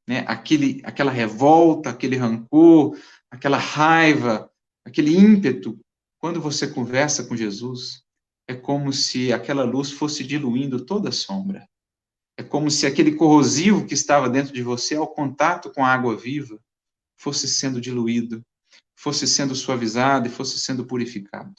Né? Aquela revolta, aquele rancor, aquela raiva, aquele ímpeto. Quando você conversa com Jesus, é como se aquela luz fosse diluindo toda a sombra. É como se aquele corrosivo que estava dentro de você, ao contato com a água viva, fosse sendo diluído, fosse sendo suavizado e fosse sendo purificado.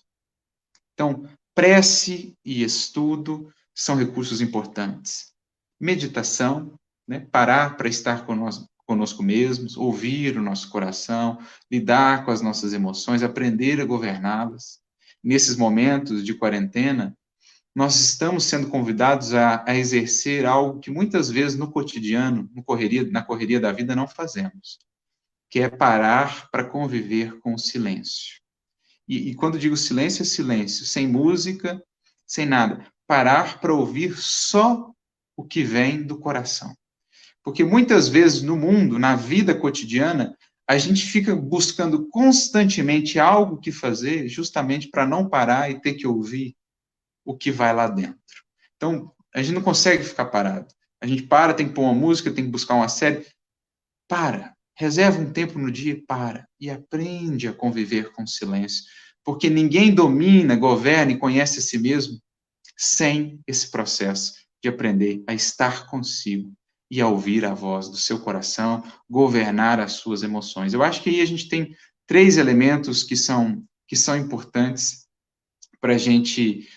Então, prece e estudo são recursos importantes. Meditação, né? Parar para estar conosco mesmos, ouvir o nosso coração, lidar com as nossas emoções, aprender a governá-las. Nesses momentos de quarentena, nós estamos sendo convidados a exercer algo que muitas vezes no cotidiano, na correria da vida, não fazemos, que é parar para conviver com o silêncio. E quando digo silêncio, é silêncio, sem música, sem nada. Parar para ouvir só o que vem do coração. Porque muitas vezes no mundo, na vida cotidiana, a gente fica buscando constantemente algo que fazer, justamente para não parar e ter que ouvir o que vai lá dentro. Então, a gente não consegue ficar parado. A gente para, tem que pôr uma música, tem que buscar uma série. Para. Reserva um tempo no dia e para. E aprende a conviver com o silêncio. Porque ninguém domina, governa e conhece a si mesmo sem esse processo de aprender a estar consigo e a ouvir a voz do seu coração, governar as suas emoções. Eu acho que aí a gente tem 3 elementos que são importantes para a gente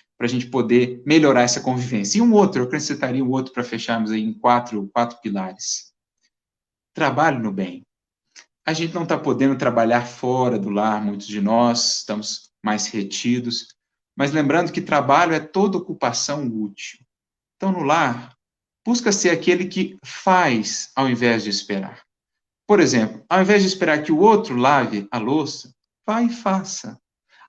poder melhorar essa convivência. E eu acrescentaria um outro para fecharmos aí em 4 pilares. Trabalho no bem. A gente não está podendo trabalhar fora do lar, muitos de nós estamos mais retidos, mas lembrando que trabalho é toda ocupação útil. Então, no lar, busca ser aquele que faz ao invés de esperar. Por exemplo, ao invés de esperar que o outro lave a louça, vai e faça.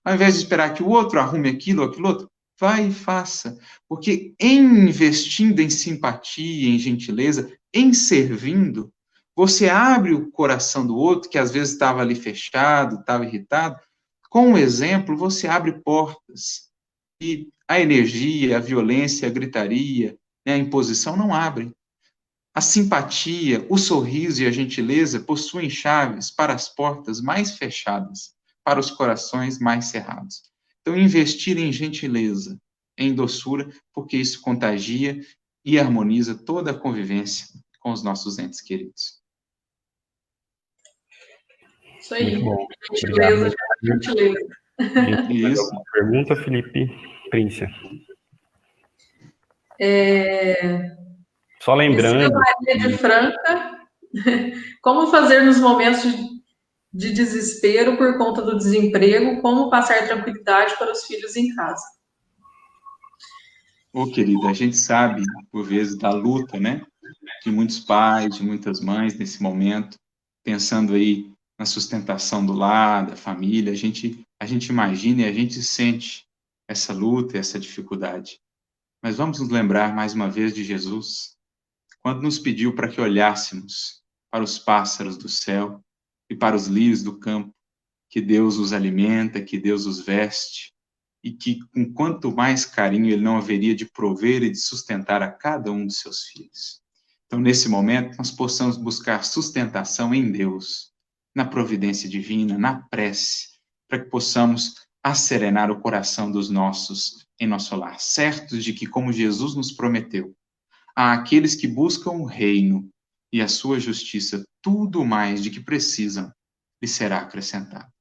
Ao invés de esperar que o outro arrume aquilo ou aquilo outro, vai e faça. Porque em investindo em simpatia, em gentileza, em servindo, você abre o coração do outro, que às vezes estava ali fechado, estava irritado. Com o exemplo, você abre portas. E a energia, a violência, a gritaria, né, a imposição não abrem. A simpatia, o sorriso e a gentileza possuem chaves para as portas mais fechadas, para os corações mais cerrados. Então, investir em gentileza, em doçura, porque isso contagia e harmoniza toda a convivência com os nossos entes queridos. Isso aí. Muito bom. Gentileza, gentileza. Isso. Alguma pergunta, Felipe Príncia? Só lembrando... Maria de Franca, como fazer nos momentos de desespero por conta do desemprego, como passar tranquilidade para os filhos em casa? Querida, a gente sabe, por vezes, da luta, né? De muitos pais, de muitas mães nesse momento, pensando aí na sustentação do lar, da família, a gente imagina e a gente sente essa luta, essa dificuldade. Mas vamos nos lembrar mais uma vez de Jesus, quando nos pediu para que olhássemos para os pássaros do céu e para os lírios do campo, que Deus os alimenta, que Deus os veste, e que com quanto mais carinho Ele não haveria de prover e de sustentar a cada um dos seus filhos. Então, nesse momento, nós possamos buscar sustentação em Deus, na providência divina, na prece, para que possamos asserenar o coração dos nossos em nosso lar, certos de que, como Jesus nos prometeu, a aqueles que buscam o reino e a sua justiça, tudo mais de que precisam lhes será acrescentado.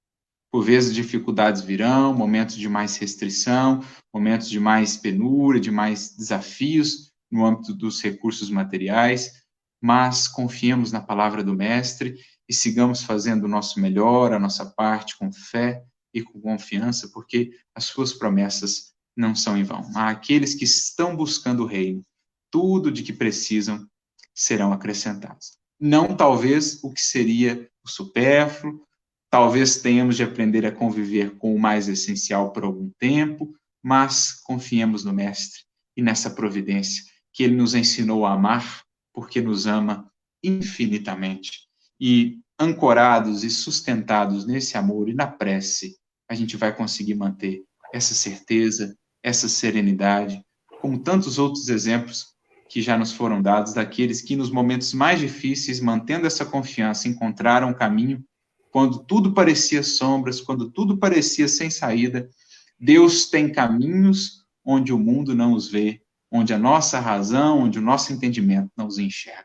Por vezes dificuldades virão, momentos de mais restrição, momentos de mais penúria, de mais desafios no âmbito dos recursos materiais, mas confiemos na palavra do Mestre e sigamos fazendo o nosso melhor, a nossa parte com fé e com confiança, porque as suas promessas não são em vão. Àqueles que estão buscando o reino, tudo de que precisam serão acrescentados. Não talvez o que seria o supérfluo, talvez tenhamos de aprender a conviver com o mais essencial por algum tempo, mas confiemos no Mestre e nessa providência que Ele nos ensinou a amar, porque nos ama infinitamente. E ancorados e sustentados nesse amor e na prece, a gente vai conseguir manter essa certeza, essa serenidade, como tantos outros exemplos que já nos foram dados daqueles que nos momentos mais difíceis, mantendo essa confiança, encontraram um caminho. Quando tudo parecia sombras, quando tudo parecia sem saída, Deus tem caminhos onde o mundo não os vê, onde a nossa razão, onde o nosso entendimento não os enxerga.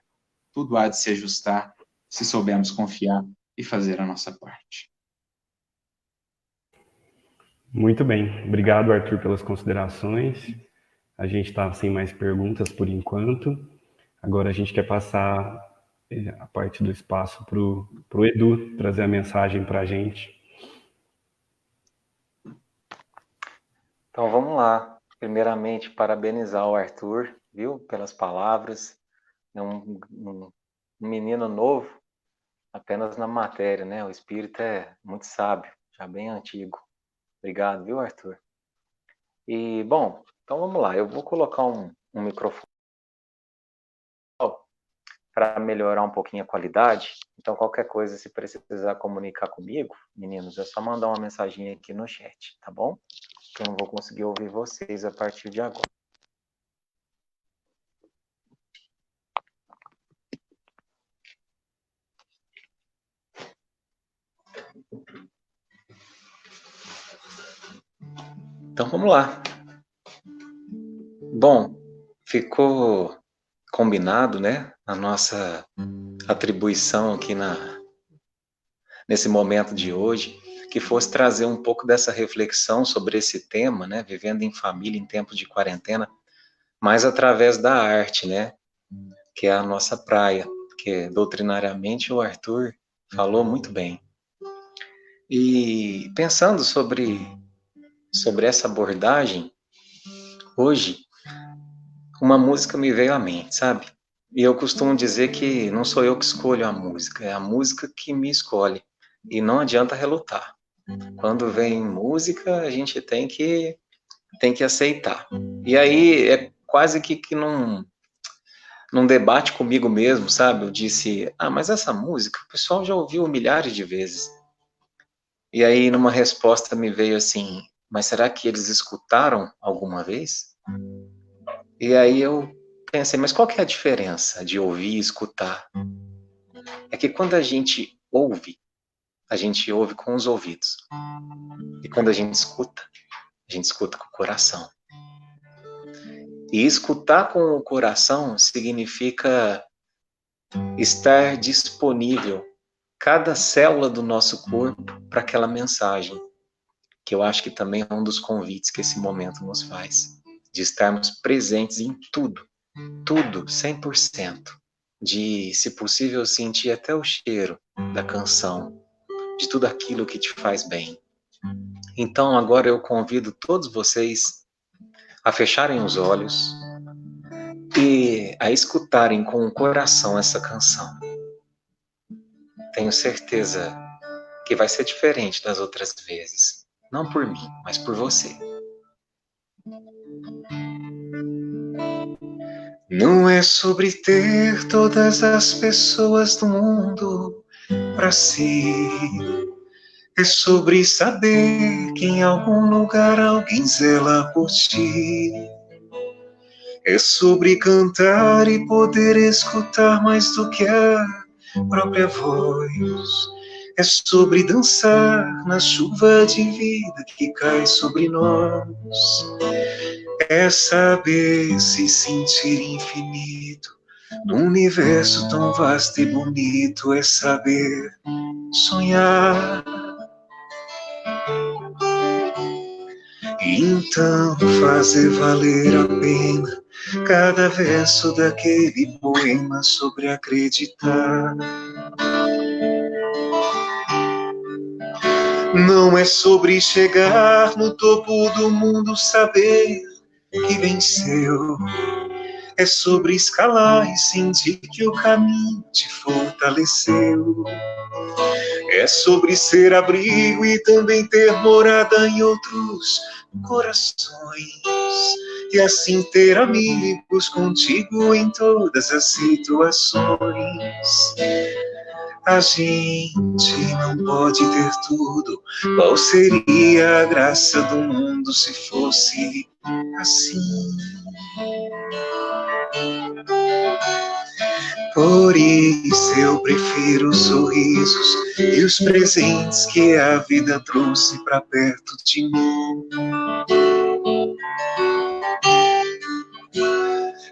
Tudo há de se ajustar se soubermos confiar e fazer a nossa parte. Muito bem. Obrigado, Arthur, pelas considerações. A gente está sem mais perguntas por enquanto. Agora a gente quer passar a parte do espaço para o Edu trazer a mensagem para a gente. Então vamos lá. Primeiramente, parabenizar o Arthur, viu, pelas palavras. É um menino novo, apenas na matéria, né? O espírito é muito sábio, já bem antigo. Obrigado, viu, Arthur? E, bom, então vamos lá. Eu vou colocar um microfone para melhorar um pouquinho a qualidade. Então, qualquer coisa, se precisar comunicar comigo, meninos, é só mandar uma mensagem aqui no chat, tá bom? Eu não vou conseguir ouvir vocês a partir de agora. Então, vamos lá. Bom, ficou combinado, né, a nossa atribuição aqui nesse momento de hoje, que fosse trazer um pouco dessa reflexão sobre esse tema, né, vivendo em família em tempos de quarentena, mas através da arte, né, que é a nossa praia, que doutrinariamente o Arthur falou muito bem. E pensando sobre essa abordagem, hoje, uma música me veio à mente, sabe? E eu costumo dizer que não sou eu que escolho a música, é a música que me escolhe. E não adianta relutar. Quando vem música, a gente tem que aceitar. E aí é quase que num debate comigo mesmo, sabe? Eu disse, mas essa música o pessoal já ouviu milhares de vezes. E aí numa resposta me veio assim, mas será que eles escutaram alguma vez? E aí eu pensei, mas qual que é a diferença de ouvir e escutar? É que quando a gente ouve com os ouvidos. E quando a gente escuta com o coração. E escutar com o coração significa estar disponível, cada célula do nosso corpo, para aquela mensagem, que eu acho que também é um dos convites que esse momento nos faz, de estarmos presentes em tudo, 100%, de, se possível, sentir até o cheiro da canção, de tudo aquilo que te faz bem. Então, agora eu convido todos vocês a fecharem os olhos e a escutarem com o coração essa canção. Tenho certeza que vai ser diferente das outras vezes. Não por mim, mas por você. Não é sobre ter todas as pessoas do mundo para si. É sobre saber que em algum lugar alguém zela por ti. É sobre cantar e poder escutar mais do que a própria voz. É sobre dançar na chuva de vida que cai sobre nós. É saber se sentir infinito num universo tão vasto e bonito. É saber sonhar. E então fazer valer a pena cada verso daquele poema sobre acreditar. Não é sobre chegar no topo do mundo, saber que venceu. É sobre escalar e sentir que o caminho te fortaleceu. É sobre ser abrigo e também ter morada em outros corações. E assim ter amigos contigo em todas as situações. A gente não pode ter tudo. Qual seria a graça do mundo se fosse assim? Por isso eu prefiro os sorrisos e os presentes que a vida trouxe pra perto de mim.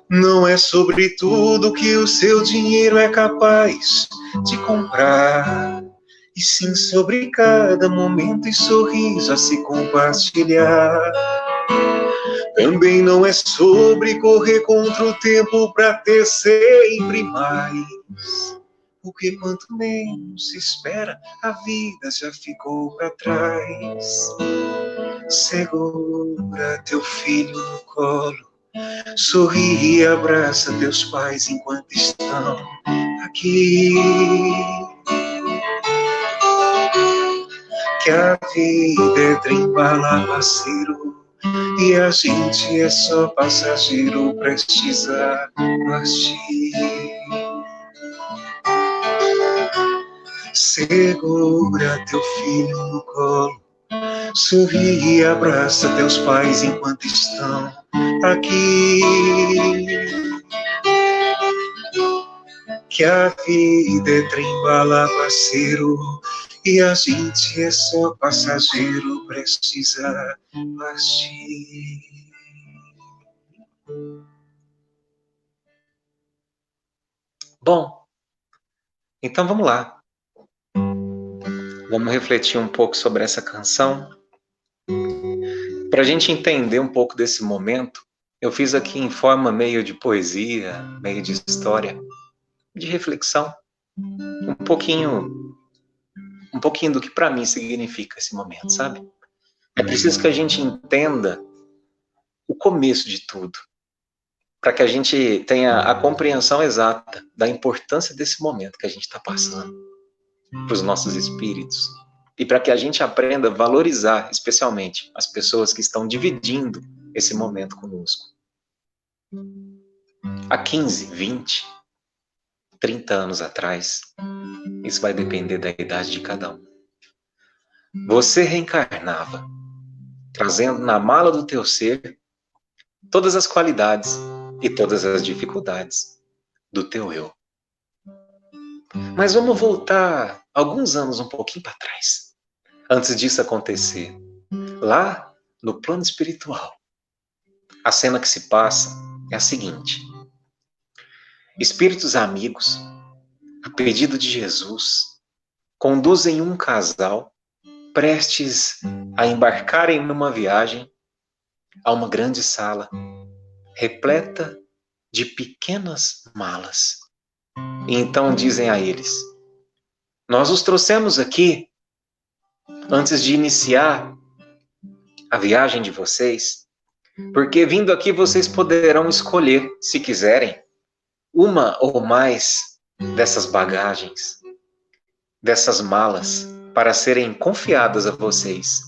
Não é sobre tudo que o seu dinheiro é capaz de comprar, e sim sobre cada momento e sorriso a se compartilhar. Também não é sobre correr contra o tempo para ter sempre mais, porque quanto menos se espera, a vida já ficou para trás. Segura teu filho no colo, sorri e abraça teus pais enquanto estão aqui. Que a vida é trem-bala, parceiro, e a gente é só passageiro prestes a partir. Segura teu filho no colo, sorri e abraça teus pais enquanto estão aqui. Que a vida é trem-bala, parceiro, e a gente é só passageiro prestes a partir. Bom, então vamos lá. Vamos refletir um pouco sobre essa canção. Para a gente entender um pouco desse momento, eu fiz aqui em forma meio de poesia, meio de história, de reflexão, um pouquinho do que para mim significa esse momento, sabe? É preciso que a gente entenda o começo de tudo, para que a gente tenha a compreensão exata da importância desse momento que a gente está passando para os nossos espíritos, e para que a gente aprenda a valorizar, especialmente, as pessoas que estão dividindo esse momento conosco. Há 15, 20, 30 anos atrás, isso vai depender da idade de cada um, você reencarnava, trazendo na mala do teu ser todas as qualidades e todas as dificuldades do teu eu. Mas vamos voltar alguns anos um pouquinho para trás, antes disso acontecer. Lá no plano espiritual, a cena que se passa é a seguinte: espíritos amigos, a pedido de Jesus, conduzem um casal prestes a embarcarem numa viagem a uma grande sala repleta de pequenas malas. E então dizem a eles: nós os trouxemos aqui antes de iniciar a viagem de vocês, porque vindo aqui vocês poderão escolher, se quiserem, uma ou mais dessas bagagens, dessas malas, para serem confiadas a vocês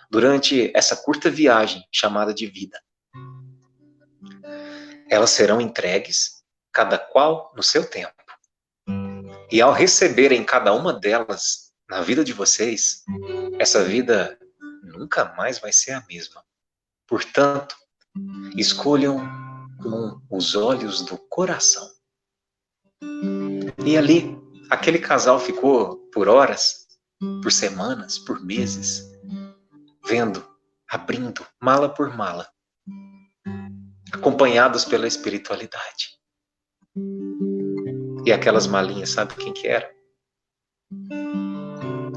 durante essa curta viagem chamada de vida. Elas serão entregues, cada qual no seu tempo. E ao receberem cada uma delas na vida de vocês, essa vida nunca mais vai ser a mesma. Portanto, escolham com os olhos do coração. E ali, aquele casal ficou por horas por semanas, por meses, vendo, abrindo mala por mala, acompanhados pela espiritualidade. E aquelas malinhas, sabe quem que era?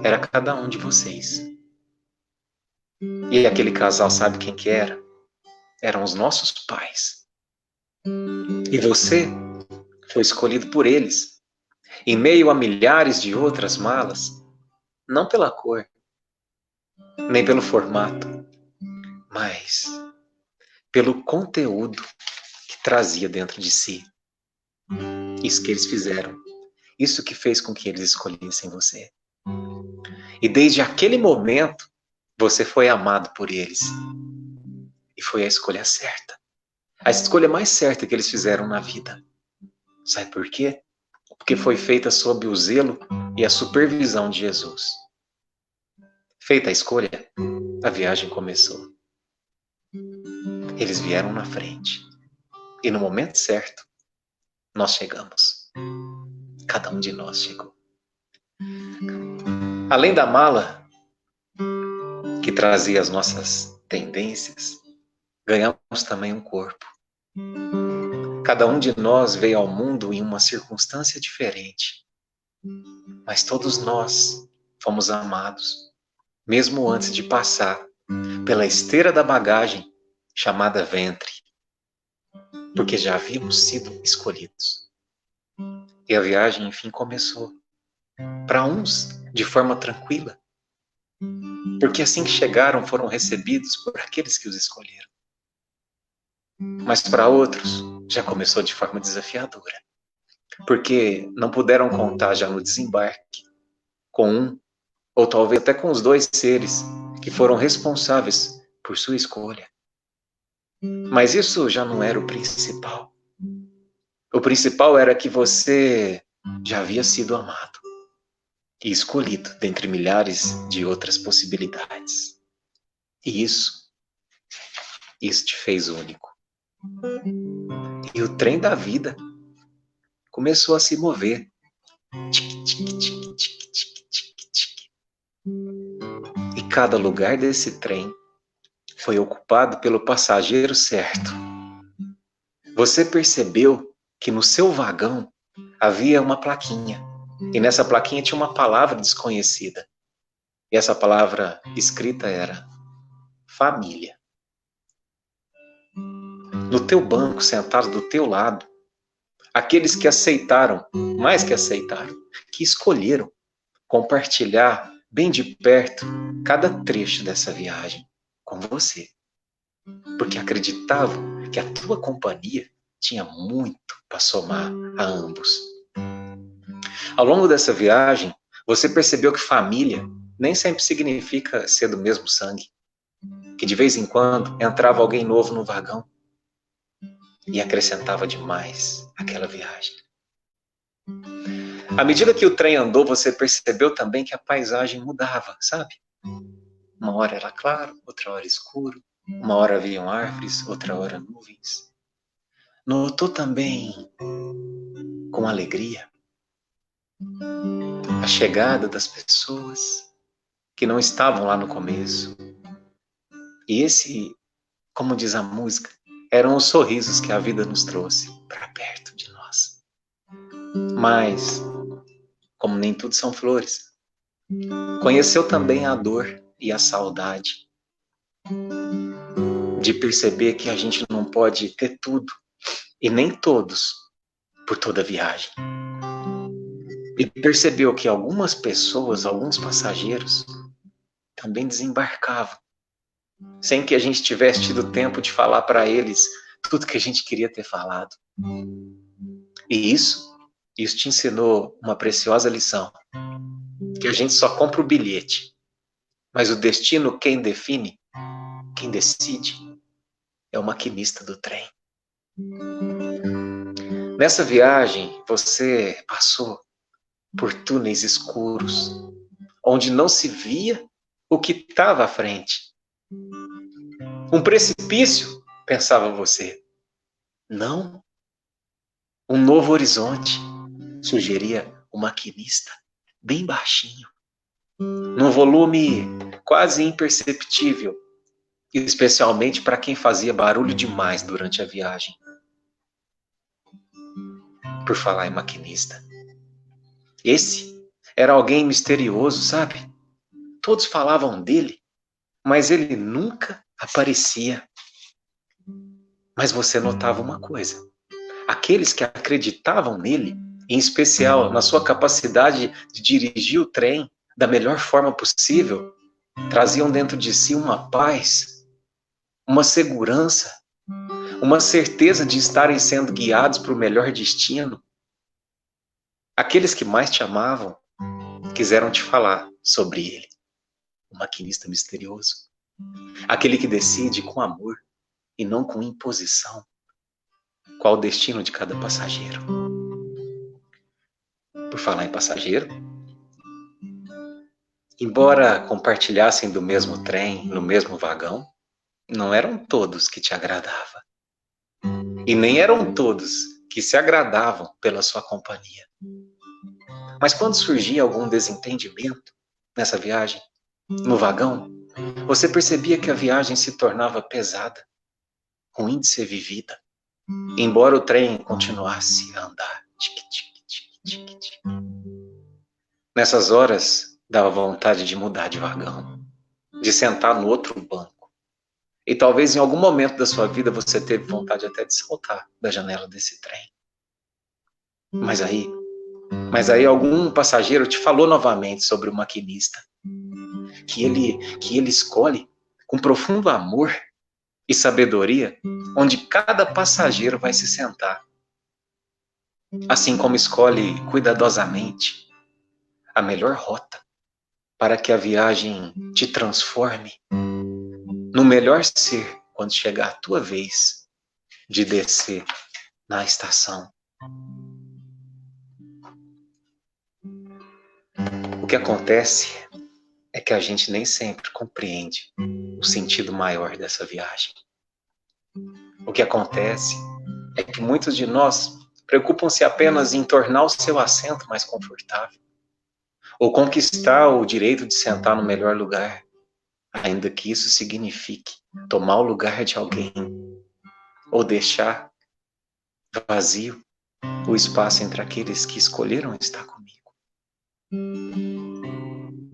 Era cada um de vocês. E aquele casal, sabe quem que era? Eram os nossos pais. E você foi escolhido por eles, em meio a milhares de outras malas, não pela cor, nem pelo formato, mas pelo conteúdo que trazia dentro de si. Isso que eles fizeram, isso que fez com que eles escolhessem você. E desde aquele momento, você foi amado por eles. E foi a escolha certa. A escolha mais certa que eles fizeram na vida. Sabe por quê? Porque foi feita sob o zelo e a supervisão de Jesus. Feita a escolha, a viagem começou. Eles vieram na frente. E no momento certo, nós chegamos. Cada um de nós chegou. Além da mala que trazia as nossas tendências, ganhamos também um corpo. Cada um de nós veio ao mundo em uma circunstância diferente. Mas todos nós fomos amados, mesmo antes de passar pela esteira da bagagem chamada ventre, porque já havíamos sido escolhidos. E a viagem, enfim, começou. Para uns, de forma tranquila, porque assim que chegaram foram recebidos por aqueles que os escolheram. Mas para outros, já começou de forma desafiadora, porque não puderam contar já no desembarque com um, ou talvez até com os dois seres que foram responsáveis por sua escolha. Mas isso já não era o principal. O principal era que você já havia sido amado e escolhido dentre milhares de outras possibilidades. E isso te fez único. E o trem da vida começou a se mover. Tic, tic, tic, tic, tic, tic, tic. E cada lugar desse trem foi ocupado pelo passageiro certo. Você percebeu que no seu vagão havia uma plaquinha. E nessa plaquinha tinha uma palavra desconhecida. E essa palavra escrita era família. No teu banco, sentado do teu lado, aqueles que aceitaram, mais que aceitaram, que escolheram compartilhar bem de perto cada trecho dessa viagem com você. Porque acreditavam que a tua companhia tinha muito para somar a ambos. Ao longo dessa viagem, você percebeu que família nem sempre significa ser do mesmo sangue. Que de vez em quando entrava alguém novo no vagão e acrescentava demais aquela viagem. À medida que o trem andou, você percebeu também que a paisagem mudava, sabe? Uma hora era claro, outra hora escuro, uma hora haviam árvores, outra hora nuvens. Notou também, com alegria, a chegada das pessoas que não estavam lá no começo. E esse, como diz a música, eram os sorrisos que a vida nos trouxe para perto de nós. Mas, como nem tudo são flores, conheceu também a dor e a saudade de perceber que a gente não pode ter tudo e nem todos por toda a viagem. E percebeu que algumas pessoas, alguns passageiros, também desembarcavam, sem que a gente tivesse tido tempo de falar para eles tudo que a gente queria ter falado. E isso te ensinou uma preciosa lição, que a gente só compra o bilhete, mas o destino quem define, quem decide, é o maquinista do trem. Nessa viagem, você passou por túneis escuros, onde não se via o que estava à frente. Um precipício, pensava você. Não. Um novo horizonte, sugeria o maquinista, bem baixinho. num volume quase imperceptível, especialmente para quem fazia barulho demais durante a viagem. Por falar em maquinista, esse era alguém misterioso, sabe? Todos falavam dele, mas ele nunca aparecia. Mas você notava uma coisa: aqueles que acreditavam nele, em especial na sua capacidade de dirigir o trem da melhor forma possível, traziam dentro de si uma paz, uma segurança, uma certeza de estarem sendo guiados para o melhor destino. Aqueles que mais te amavam quiseram te falar sobre ele, o maquinista misterioso, aquele que decide com amor e não com imposição qual o destino de cada passageiro. Por falar em passageiro, embora compartilhassem do mesmo trem, no mesmo vagão, não eram todos que te agradavam. E nem eram todos que se agradavam pela sua companhia. Mas quando surgia algum desentendimento nessa viagem, no vagão, você percebia que a viagem se tornava pesada, ruim de ser vivida, embora o trem continuasse a andar. Tic-tic-tic-tic-tic. Nessas horas, dava vontade de mudar de vagão, de sentar no outro banco. E talvez em algum momento da sua vida você teve vontade até de saltar da janela desse trem. Mas aí algum passageiro te falou novamente sobre o maquinista, que ele escolhe com profundo amor e sabedoria onde cada passageiro vai se sentar. Assim como escolhe cuidadosamente a melhor rota para que a viagem te transforme no melhor ser quando chegar a tua vez de descer na estação. O que acontece é que a gente nem sempre compreende o sentido maior dessa viagem. O que acontece é que muitos de nós preocupam-se apenas em tornar o seu assento mais confortável, ou conquistar o direito de sentar no melhor lugar, ainda que isso signifique tomar o lugar de alguém, ou deixar vazio o espaço entre aqueles que escolheram estar comigo.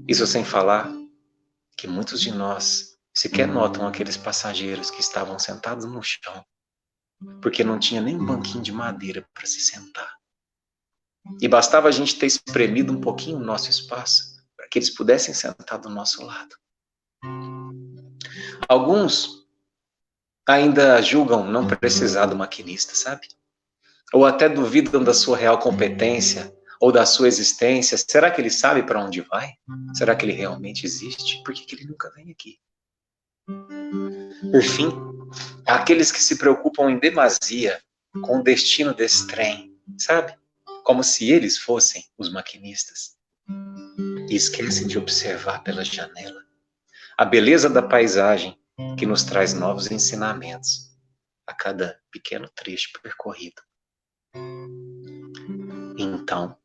Isso sem falar que muitos de nós sequer notam aqueles passageiros que estavam sentados no chão, porque não tinha nem um banquinho de madeira para se sentar. E bastava a gente ter espremido um pouquinho o nosso espaço para que eles pudessem sentar do nosso lado. Alguns ainda julgam não precisar do maquinista, sabe? Ou até duvidam da sua real competência ou da sua existência. Será que ele sabe para onde vai? Será que ele realmente existe? Por que ele nunca vem aqui? Por fim, há aqueles que se preocupam em demasia com o destino desse trem, sabe? Como se eles fossem os maquinistas. E esquecem de observar pela janela a beleza da paisagem que nos traz novos ensinamentos a cada pequeno trecho percorrido. Então,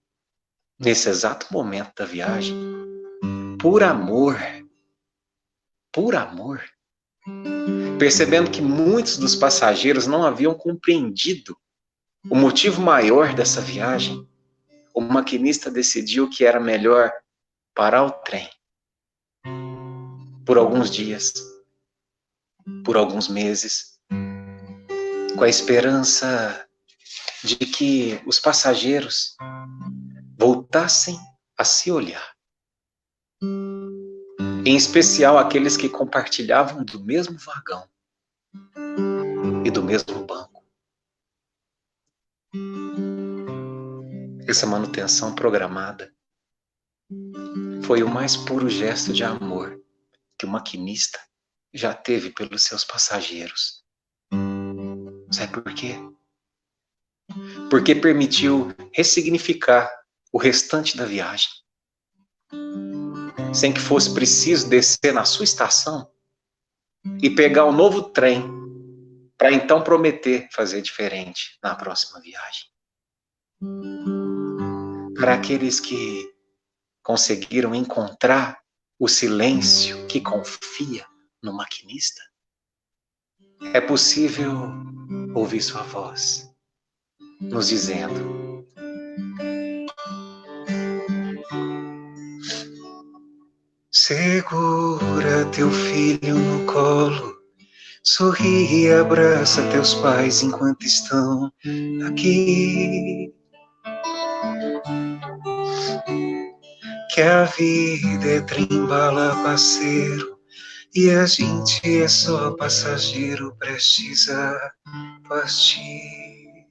nesse exato momento da viagem, por amor, percebendo que muitos dos passageiros não haviam compreendido o motivo maior dessa viagem, o maquinista decidiu que era melhor parar o trem por alguns dias, por alguns meses, com a esperança de que os passageiros voltassem a se olhar. Em especial aqueles que compartilhavam do mesmo vagão e do mesmo banco. Essa manutenção programada foi o mais puro gesto de amor que o maquinista já teve pelos seus passageiros. Sabe por quê? Porque permitiu ressignificar o restante da viagem, sem que fosse preciso descer na sua estação e pegar um novo trem para então prometer fazer diferente na próxima viagem. Para aqueles que conseguiram encontrar o silêncio que confia no maquinista? É possível ouvir sua voz nos dizendo: segura teu filho no colo, sorri e abraça teus pais enquanto estão aqui. Que a vida é trem-bala, parceiro, e a gente é só passageiro prestes a partir.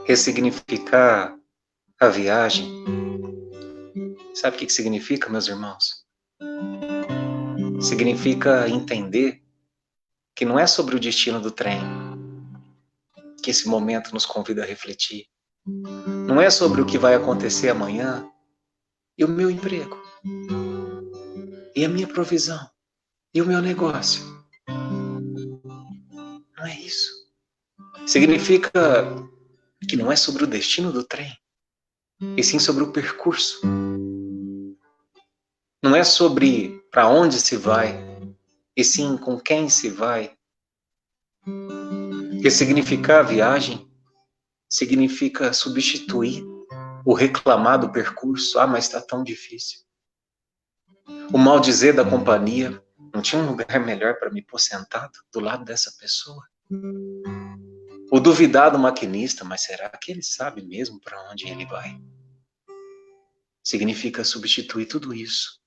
Ressignificar a viagem. Sabe o que significa, meus irmãos? Significa entender que não é sobre o destino do trem que esse momento nos convida a refletir. Não é sobre o que vai acontecer amanhã e o meu emprego, e a minha provisão, e o meu negócio. Não é isso. Significa que não é sobre o destino do trem, e sim sobre o percurso. Não é sobre para onde se vai, e sim com quem se vai. Ressignificar a viagem significa substituir o reclamado percurso. Ah, mas está tão difícil. O maldizer da companhia. Não tinha um lugar melhor para me pôr sentado do lado dessa pessoa? O duvidar do maquinista, mas será que ele sabe mesmo para onde ele vai? Significa substituir tudo isso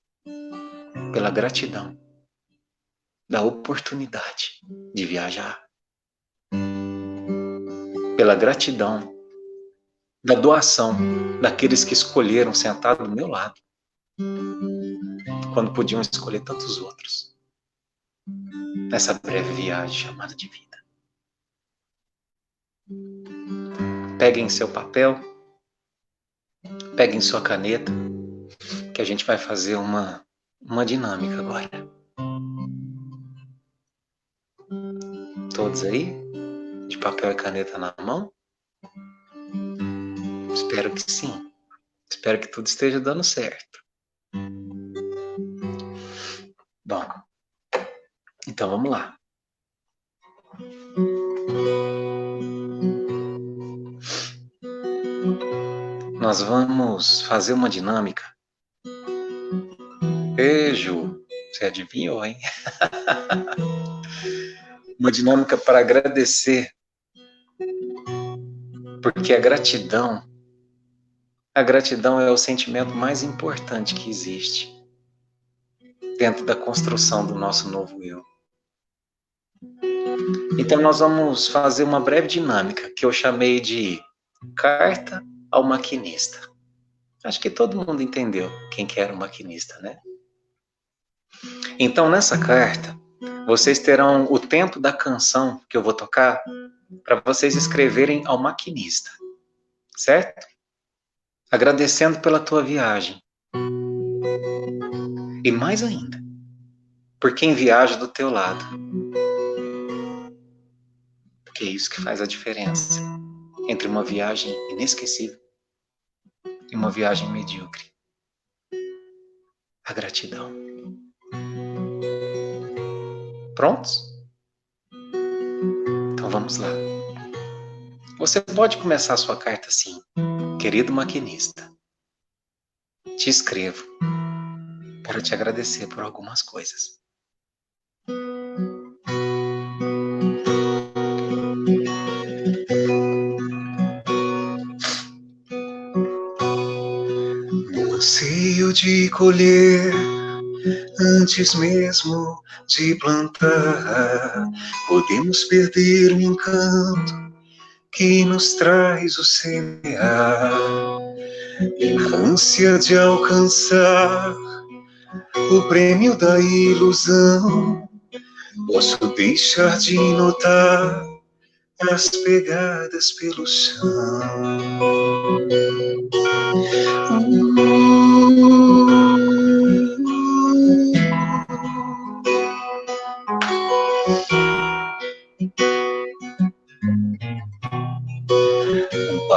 pela gratidão da oportunidade de viajar. Pela gratidão da doação daqueles que escolheram sentar do meu lado, quando podiam escolher tantos outros, nessa breve viagem chamada de vida. Peguem seu papel, peguem sua caneta, que a gente vai fazer uma dinâmica agora. Todos aí? De papel e caneta na mão? Espero que sim. Espero que tudo esteja dando certo. Bom, então vamos lá. Nós vamos fazer uma dinâmica. Ei, Ju, você adivinhou, hein? Uma dinâmica para agradecer. Porque a gratidão é o sentimento mais importante que existe dentro da construção do nosso novo eu. Então nós vamos fazer uma breve dinâmica que eu chamei de carta ao maquinista. Acho que todo mundo entendeu quem que era o maquinista, né? Então nessa carta, vocês terão o tempo da canção que eu vou tocar para vocês escreverem ao maquinista, certo? Agradecendo pela tua viagem. E mais ainda, por quem viaja do teu lado. Porque é isso que faz a diferença entre uma viagem inesquecível e uma viagem medíocre. A gratidão. Prontos? Então vamos lá. Você pode começar a sua carta assim. Querido maquinista, te escrevo para te agradecer por algumas coisas. No anseio de colher, antes mesmo de plantar, podemos perder o encanto que nos traz o semear. E na ânsia de alcançar o prêmio da ilusão, posso deixar de notar as pegadas pelo chão.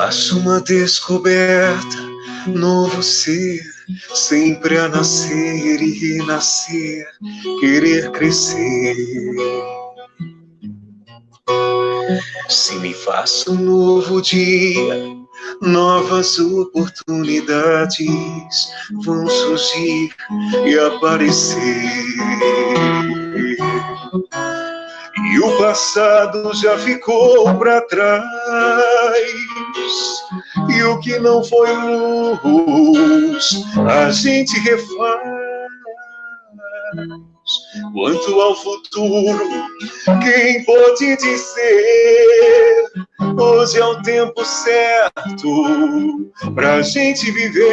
Faço uma descoberta, novo ser, sempre a nascer e renascer, querer crescer. Se me faço um novo dia, novas oportunidades vão surgir e aparecer. E o passado já ficou para trás, e o que não foi luz, a gente refaz. Quanto ao futuro, quem pode dizer? Hoje é o tempo certo pra gente viver.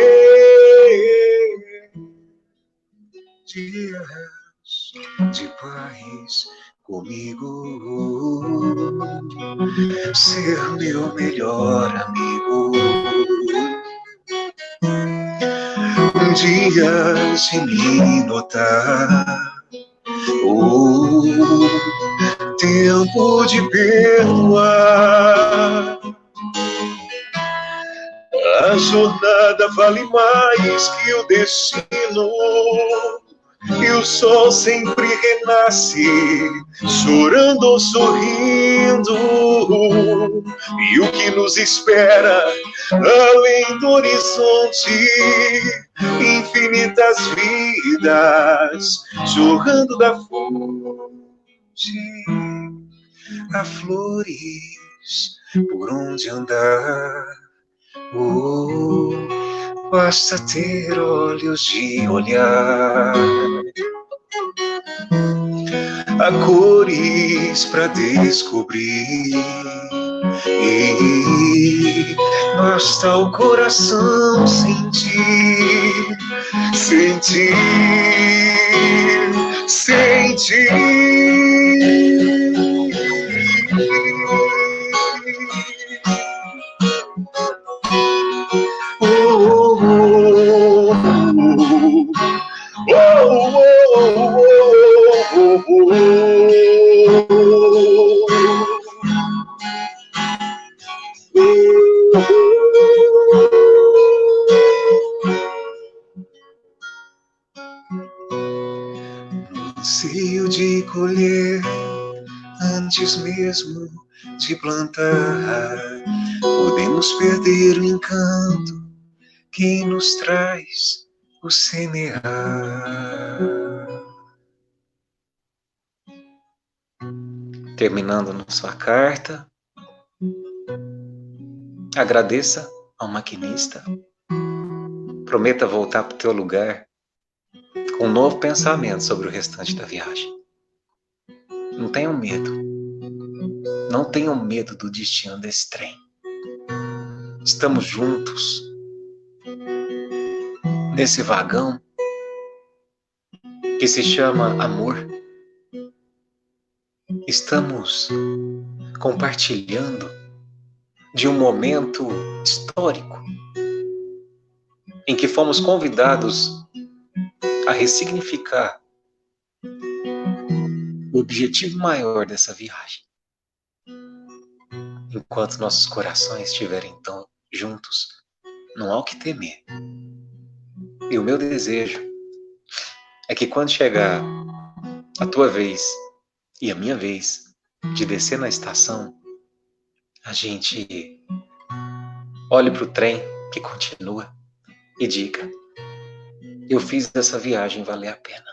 Dias de paz comigo, ser meu melhor amigo. Dias de me notar, tempo de perdoar. A jornada vale mais que o destino, e o sol sempre renasce, chorando ou sorrindo. E o que nos espera além do horizonte, infinitas vidas jorrando da fonte. Há flores por onde andar, basta ter olhos de olhar. Há cores pra descobrir, e basta o coração sentir, sentir, sentir. Anseio de colher antes mesmo de plantar, podemos perder o encanto que nos traz o semear. Terminando nossa carta, agradeça ao maquinista, prometa voltar para o teu lugar com um novo pensamento sobre o restante da viagem. Não tenham medo. Não tenham medo do destino desse trem. Estamos juntos nesse vagão que se chama amor. Estamos compartilhando de um momento histórico em que fomos convidados a ressignificar o objetivo maior dessa viagem. Enquanto nossos corações estiverem tão juntos, não há o que temer. E o meu desejo é que quando chegar a tua vez e a minha vez de descer na estação, a gente olhe para o trem que continua e diga: eu fiz essa viagem valer a pena.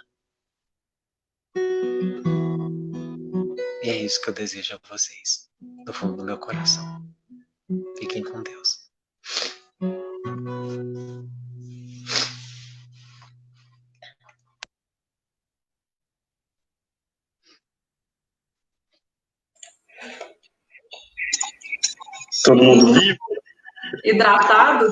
E é isso que eu desejo a vocês, do fundo do meu coração. Fiquem com Deus. Todo mundo vivo? Hidratado?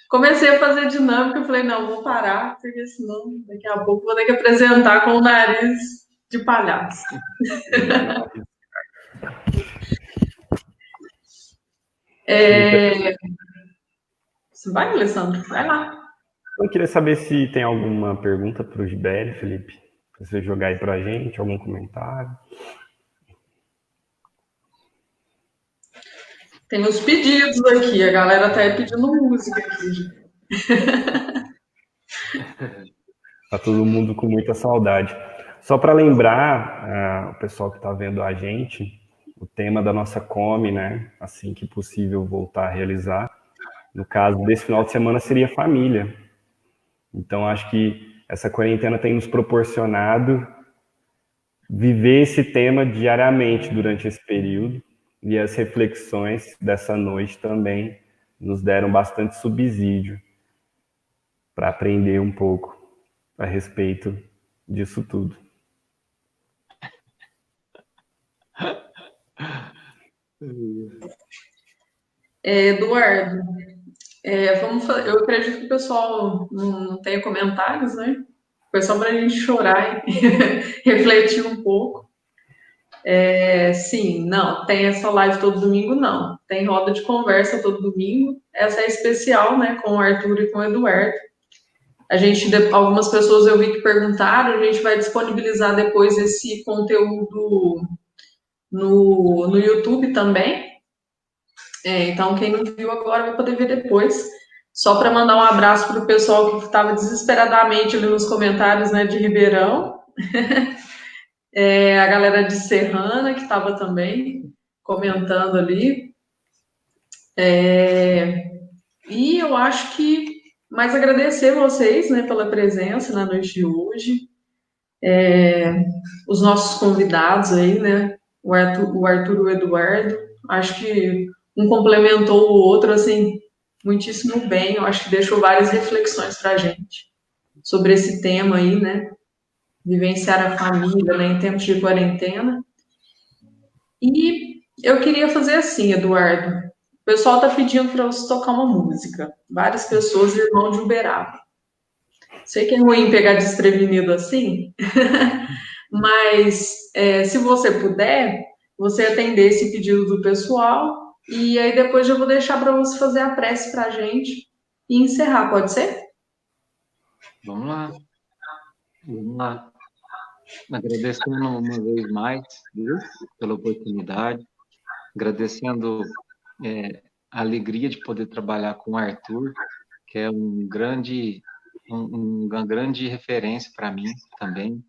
Comecei a fazer dinâmica, eu falei, não, vou parar, porque senão daqui a pouco vou ter que apresentar com o nariz de palhaço. Você vai, Alessandro? Vai lá. Eu queria saber se tem alguma pergunta para o Gibeli, Felipe, para você jogar aí para a gente, algum comentário. Tem os pedidos aqui, a galera tá aí pedindo música aqui. Tá todo mundo com muita saudade. Só para lembrar, o pessoal que está vendo a gente, o tema da nossa Come, né? Assim que possível voltar a realizar. No caso desse final de semana seria família. Então acho que essa quarentena tem nos proporcionado viver esse tema diariamente durante esse período, e as reflexões dessa noite também nos deram bastante subsídio para aprender um pouco a respeito disso tudo. Eduardo, eu acredito que o pessoal não tenha comentários, né? Foi só para a gente chorar e refletir um pouco. Sim, não, tem essa live todo domingo, não. Tem roda de conversa todo domingo. Essa é especial, né, com o Arthur e com o Eduardo. Algumas pessoas eu vi que perguntaram, a gente vai disponibilizar depois esse conteúdo no YouTube também. Então, quem não viu agora vai poder ver depois. Só para mandar um abraço para o pessoal que estava desesperadamente ali nos comentários, né, de Ribeirão. A galera de Serrana, que estava também comentando ali. E eu acho que mais agradecer vocês, né, pela presença na noite de hoje. Os nossos convidados aí, né, o Arthur e o Eduardo. Acho que um complementou o outro, assim, muitíssimo bem. Eu acho que deixou várias reflexões para a gente sobre esse tema aí, né? Vivenciar a família, né, em tempos de quarentena. E eu queria fazer assim, Eduardo. O pessoal tá pedindo para você tocar uma música. Várias pessoas, irmão de Uberaba. Sei que é ruim pegar desprevenido assim, mas se você puder, você atender esse pedido do pessoal e aí depois eu vou deixar para você fazer a prece para a gente e encerrar, pode ser? Vamos lá. Vamos lá. Agradecendo uma vez mais, viu, pela oportunidade. Agradecendo a alegria de poder trabalhar com o Arthur, que é uma grande referência para mim também.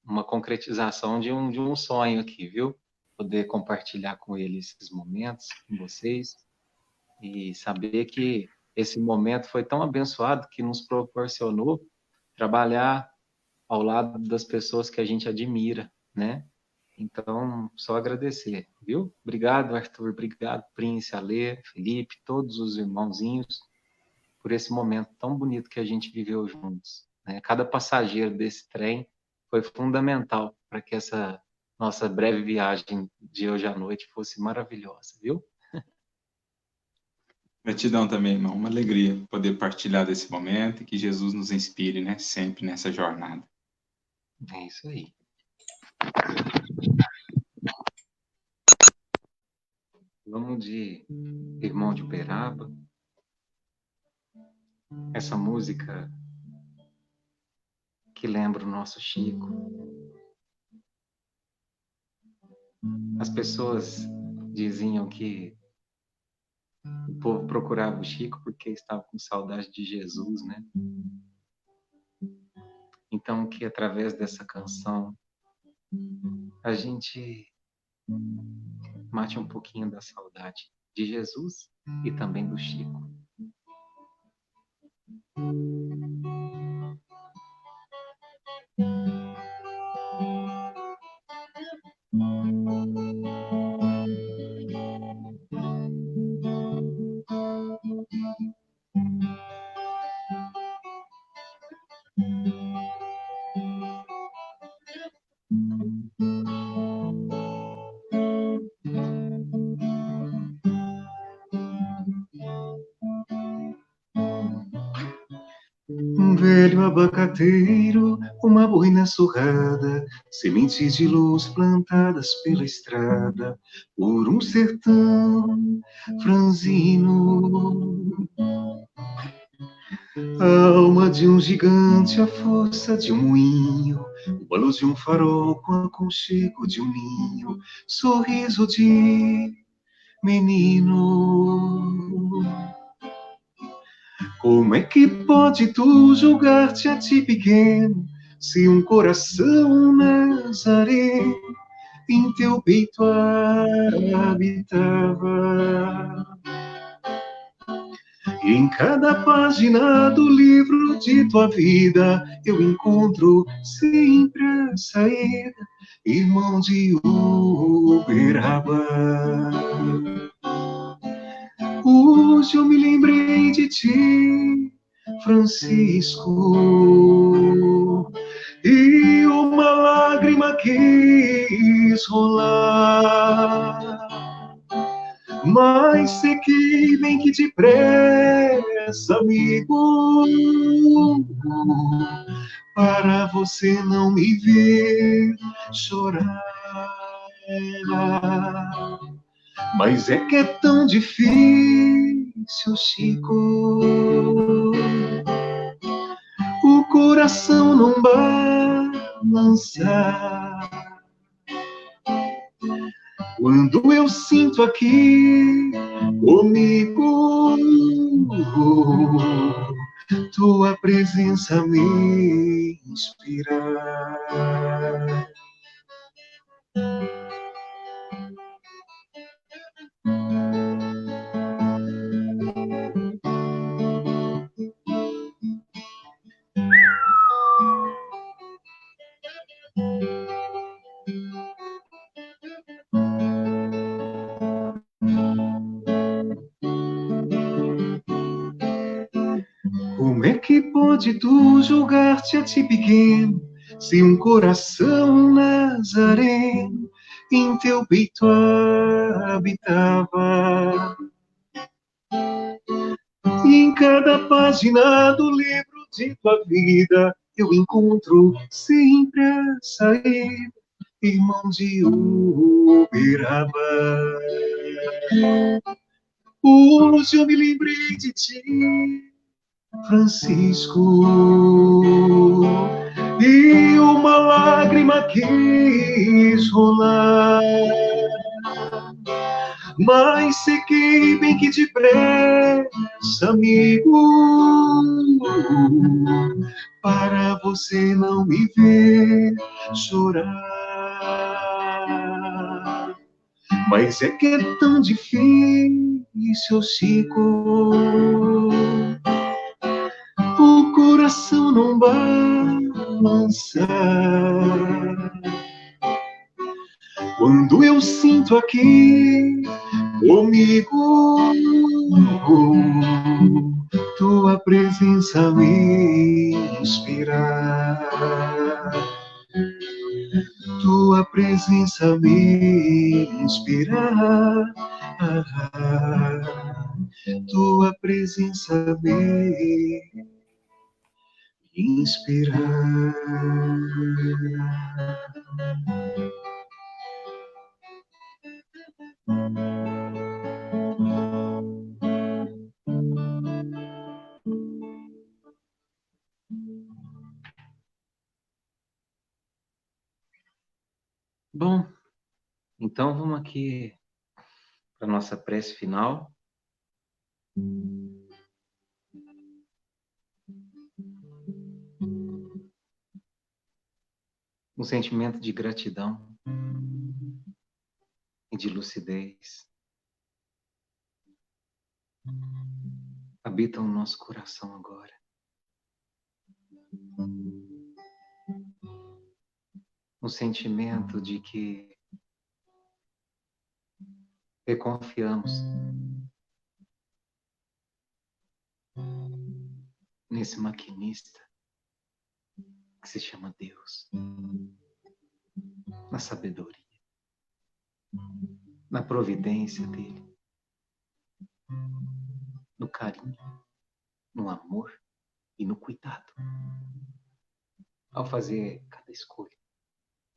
Uma concretização de um sonho aqui, viu? Poder compartilhar com ele esses momentos, com vocês, e saber que esse momento foi tão abençoado que nos proporcionou trabalhar ao lado das pessoas que a gente admira, né? Então, só agradecer, viu? Obrigado, Arthur, obrigado, Prince, Alê, Felipe, todos os irmãozinhos, por esse momento tão bonito que a gente viveu juntos, né? Cada passageiro desse trem foi fundamental para que essa nossa breve viagem de hoje à noite fosse maravilhosa, viu? Gratidão também, irmão. Uma alegria poder partilhar desse momento e que Jesus nos inspire, né? Sempre nessa jornada. É isso aí. Vamos de Irmão de Uberaba. Essa música que lembra o nosso Chico. As pessoas diziam que o povo procurava o Chico porque estava com saudade de Jesus, né? Então, que através dessa canção a gente mate um pouquinho da saudade de Jesus e também do Chico. Um velho abacateiro, uma boina surrada, sementes de luz plantadas pela estrada, por um sertão franzino. A alma de um gigante, a força de um moinho, a luz de um farol com aconchego de um ninho, sorriso de menino. Como é que pode tu julgar-te a ti pequeno, se um coração nazareno em teu peito habitava? E em cada página do livro de tua vida eu encontro sempre a saída, irmão de Uberaba. Hoje eu me lembrei de ti, Francisco, e uma lágrima quis rolar, mas sequei bem que depressa, amigo, para você não me ver chorar. Mas é que é tão difícil, Chico, o coração não balança quando eu sinto aqui comigo tua presença me inspirar. Como é que pode tu julgar-te a ti pequeno, se um coração nazareno em teu peito habitava? E em cada página do livro de tua vida eu encontro sempre a saída, irmão de Uberaba. Hoje eu me lembrei de ti, Francisco, e uma lágrima quis rolar, mas sequei bem que depressa, amigo, para você não me ver chorar. Mas é que é tão difícil, Chico, o coração não balança quando eu sinto aqui comigo tua presença me inspirar. Tua presença me inspirar. Tua presença me inspirar. Bom, então vamos aqui para a nossa prece final. Um sentimento de gratidão e de lucidez habita o nosso coração agora. Um sentimento de que reconfiamos nesse maquinista que se chama Deus, na sabedoria, na providência dele, no carinho, no amor e no cuidado, ao fazer cada escolha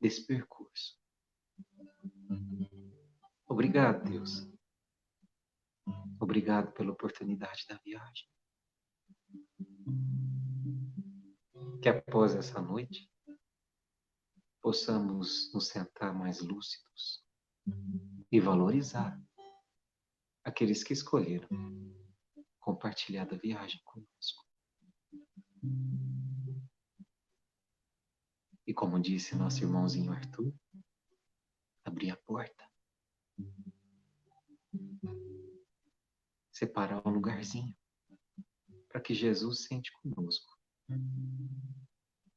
desse percurso. Obrigado, Deus. Obrigado pela oportunidade da viagem. Que após essa noite possamos nos sentar mais lúcidos e valorizar aqueles que escolheram compartilhar da viagem conosco. E como disse nosso irmãozinho Arthur, abrir a porta, separar um lugarzinho para que Jesus sente conosco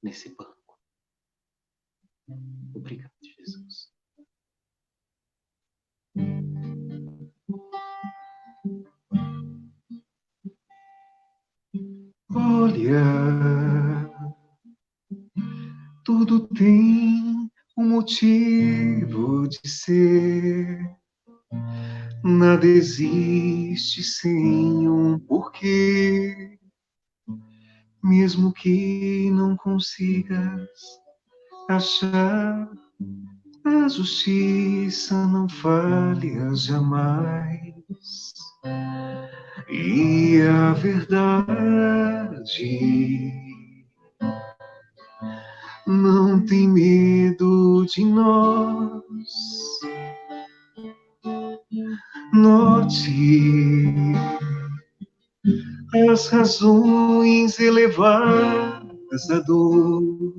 nesse banco. Obrigado, Jesus. Olha, tudo tem um motivo de ser. Nada existe sem um porquê. Mesmo que não consigas achar, a justiça não falha jamais. E a verdade não tem medo de nós. Note as razões elevadas da dor,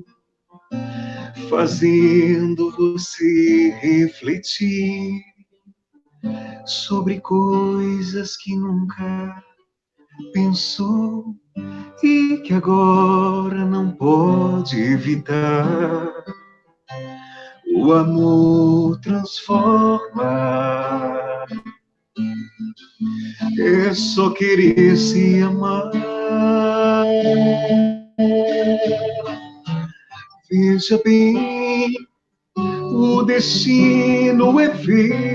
fazendo você refletir sobre coisas que nunca pensou e que agora não pode evitar. O amor transforma. É só querer se amar. Veja bem, o destino é feito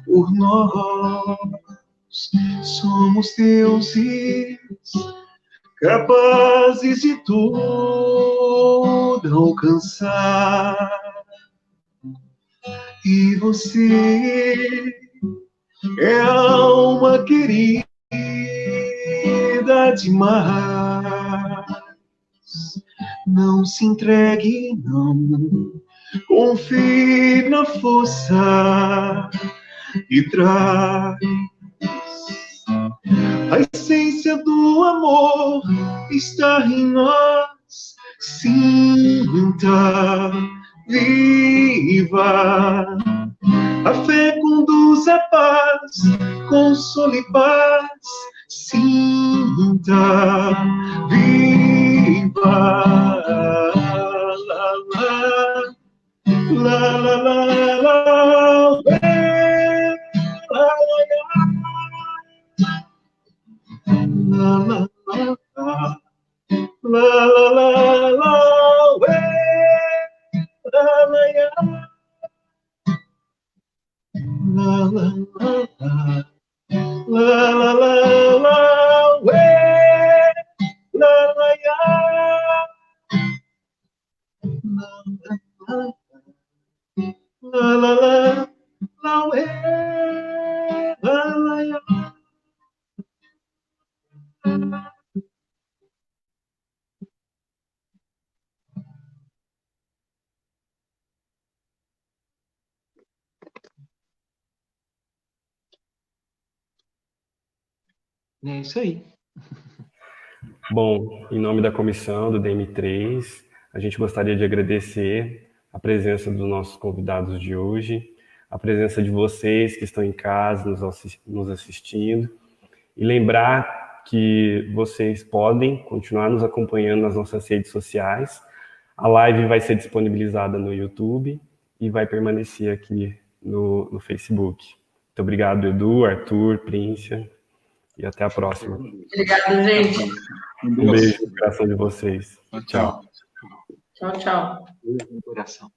por nós. Somos deuses, capazes de tudo alcançar. E você é alma querida demais. Não se entregue, não. Confie na força e traz a essência do amor está em nós. Sinta, viva. A fé conduz a paz, consolo e paz. Sinta, viva. La, la, la, la, la, la, la, la, É isso aí. Bom, em nome da comissão do DM3, a gente gostaria de agradecer a presença dos nossos convidados de hoje, a presença de vocês que estão em casa nos assistindo, e lembrar que vocês podem continuar nos acompanhando nas nossas redes sociais. A live vai ser disponibilizada no YouTube e vai permanecer aqui no Facebook. Muito obrigado, Edu, Arthur, Príncia, e até a próxima. Obrigada, gente. Um beijo no coração de vocês. Tchau. Tchau, tchau. Beijo no coração.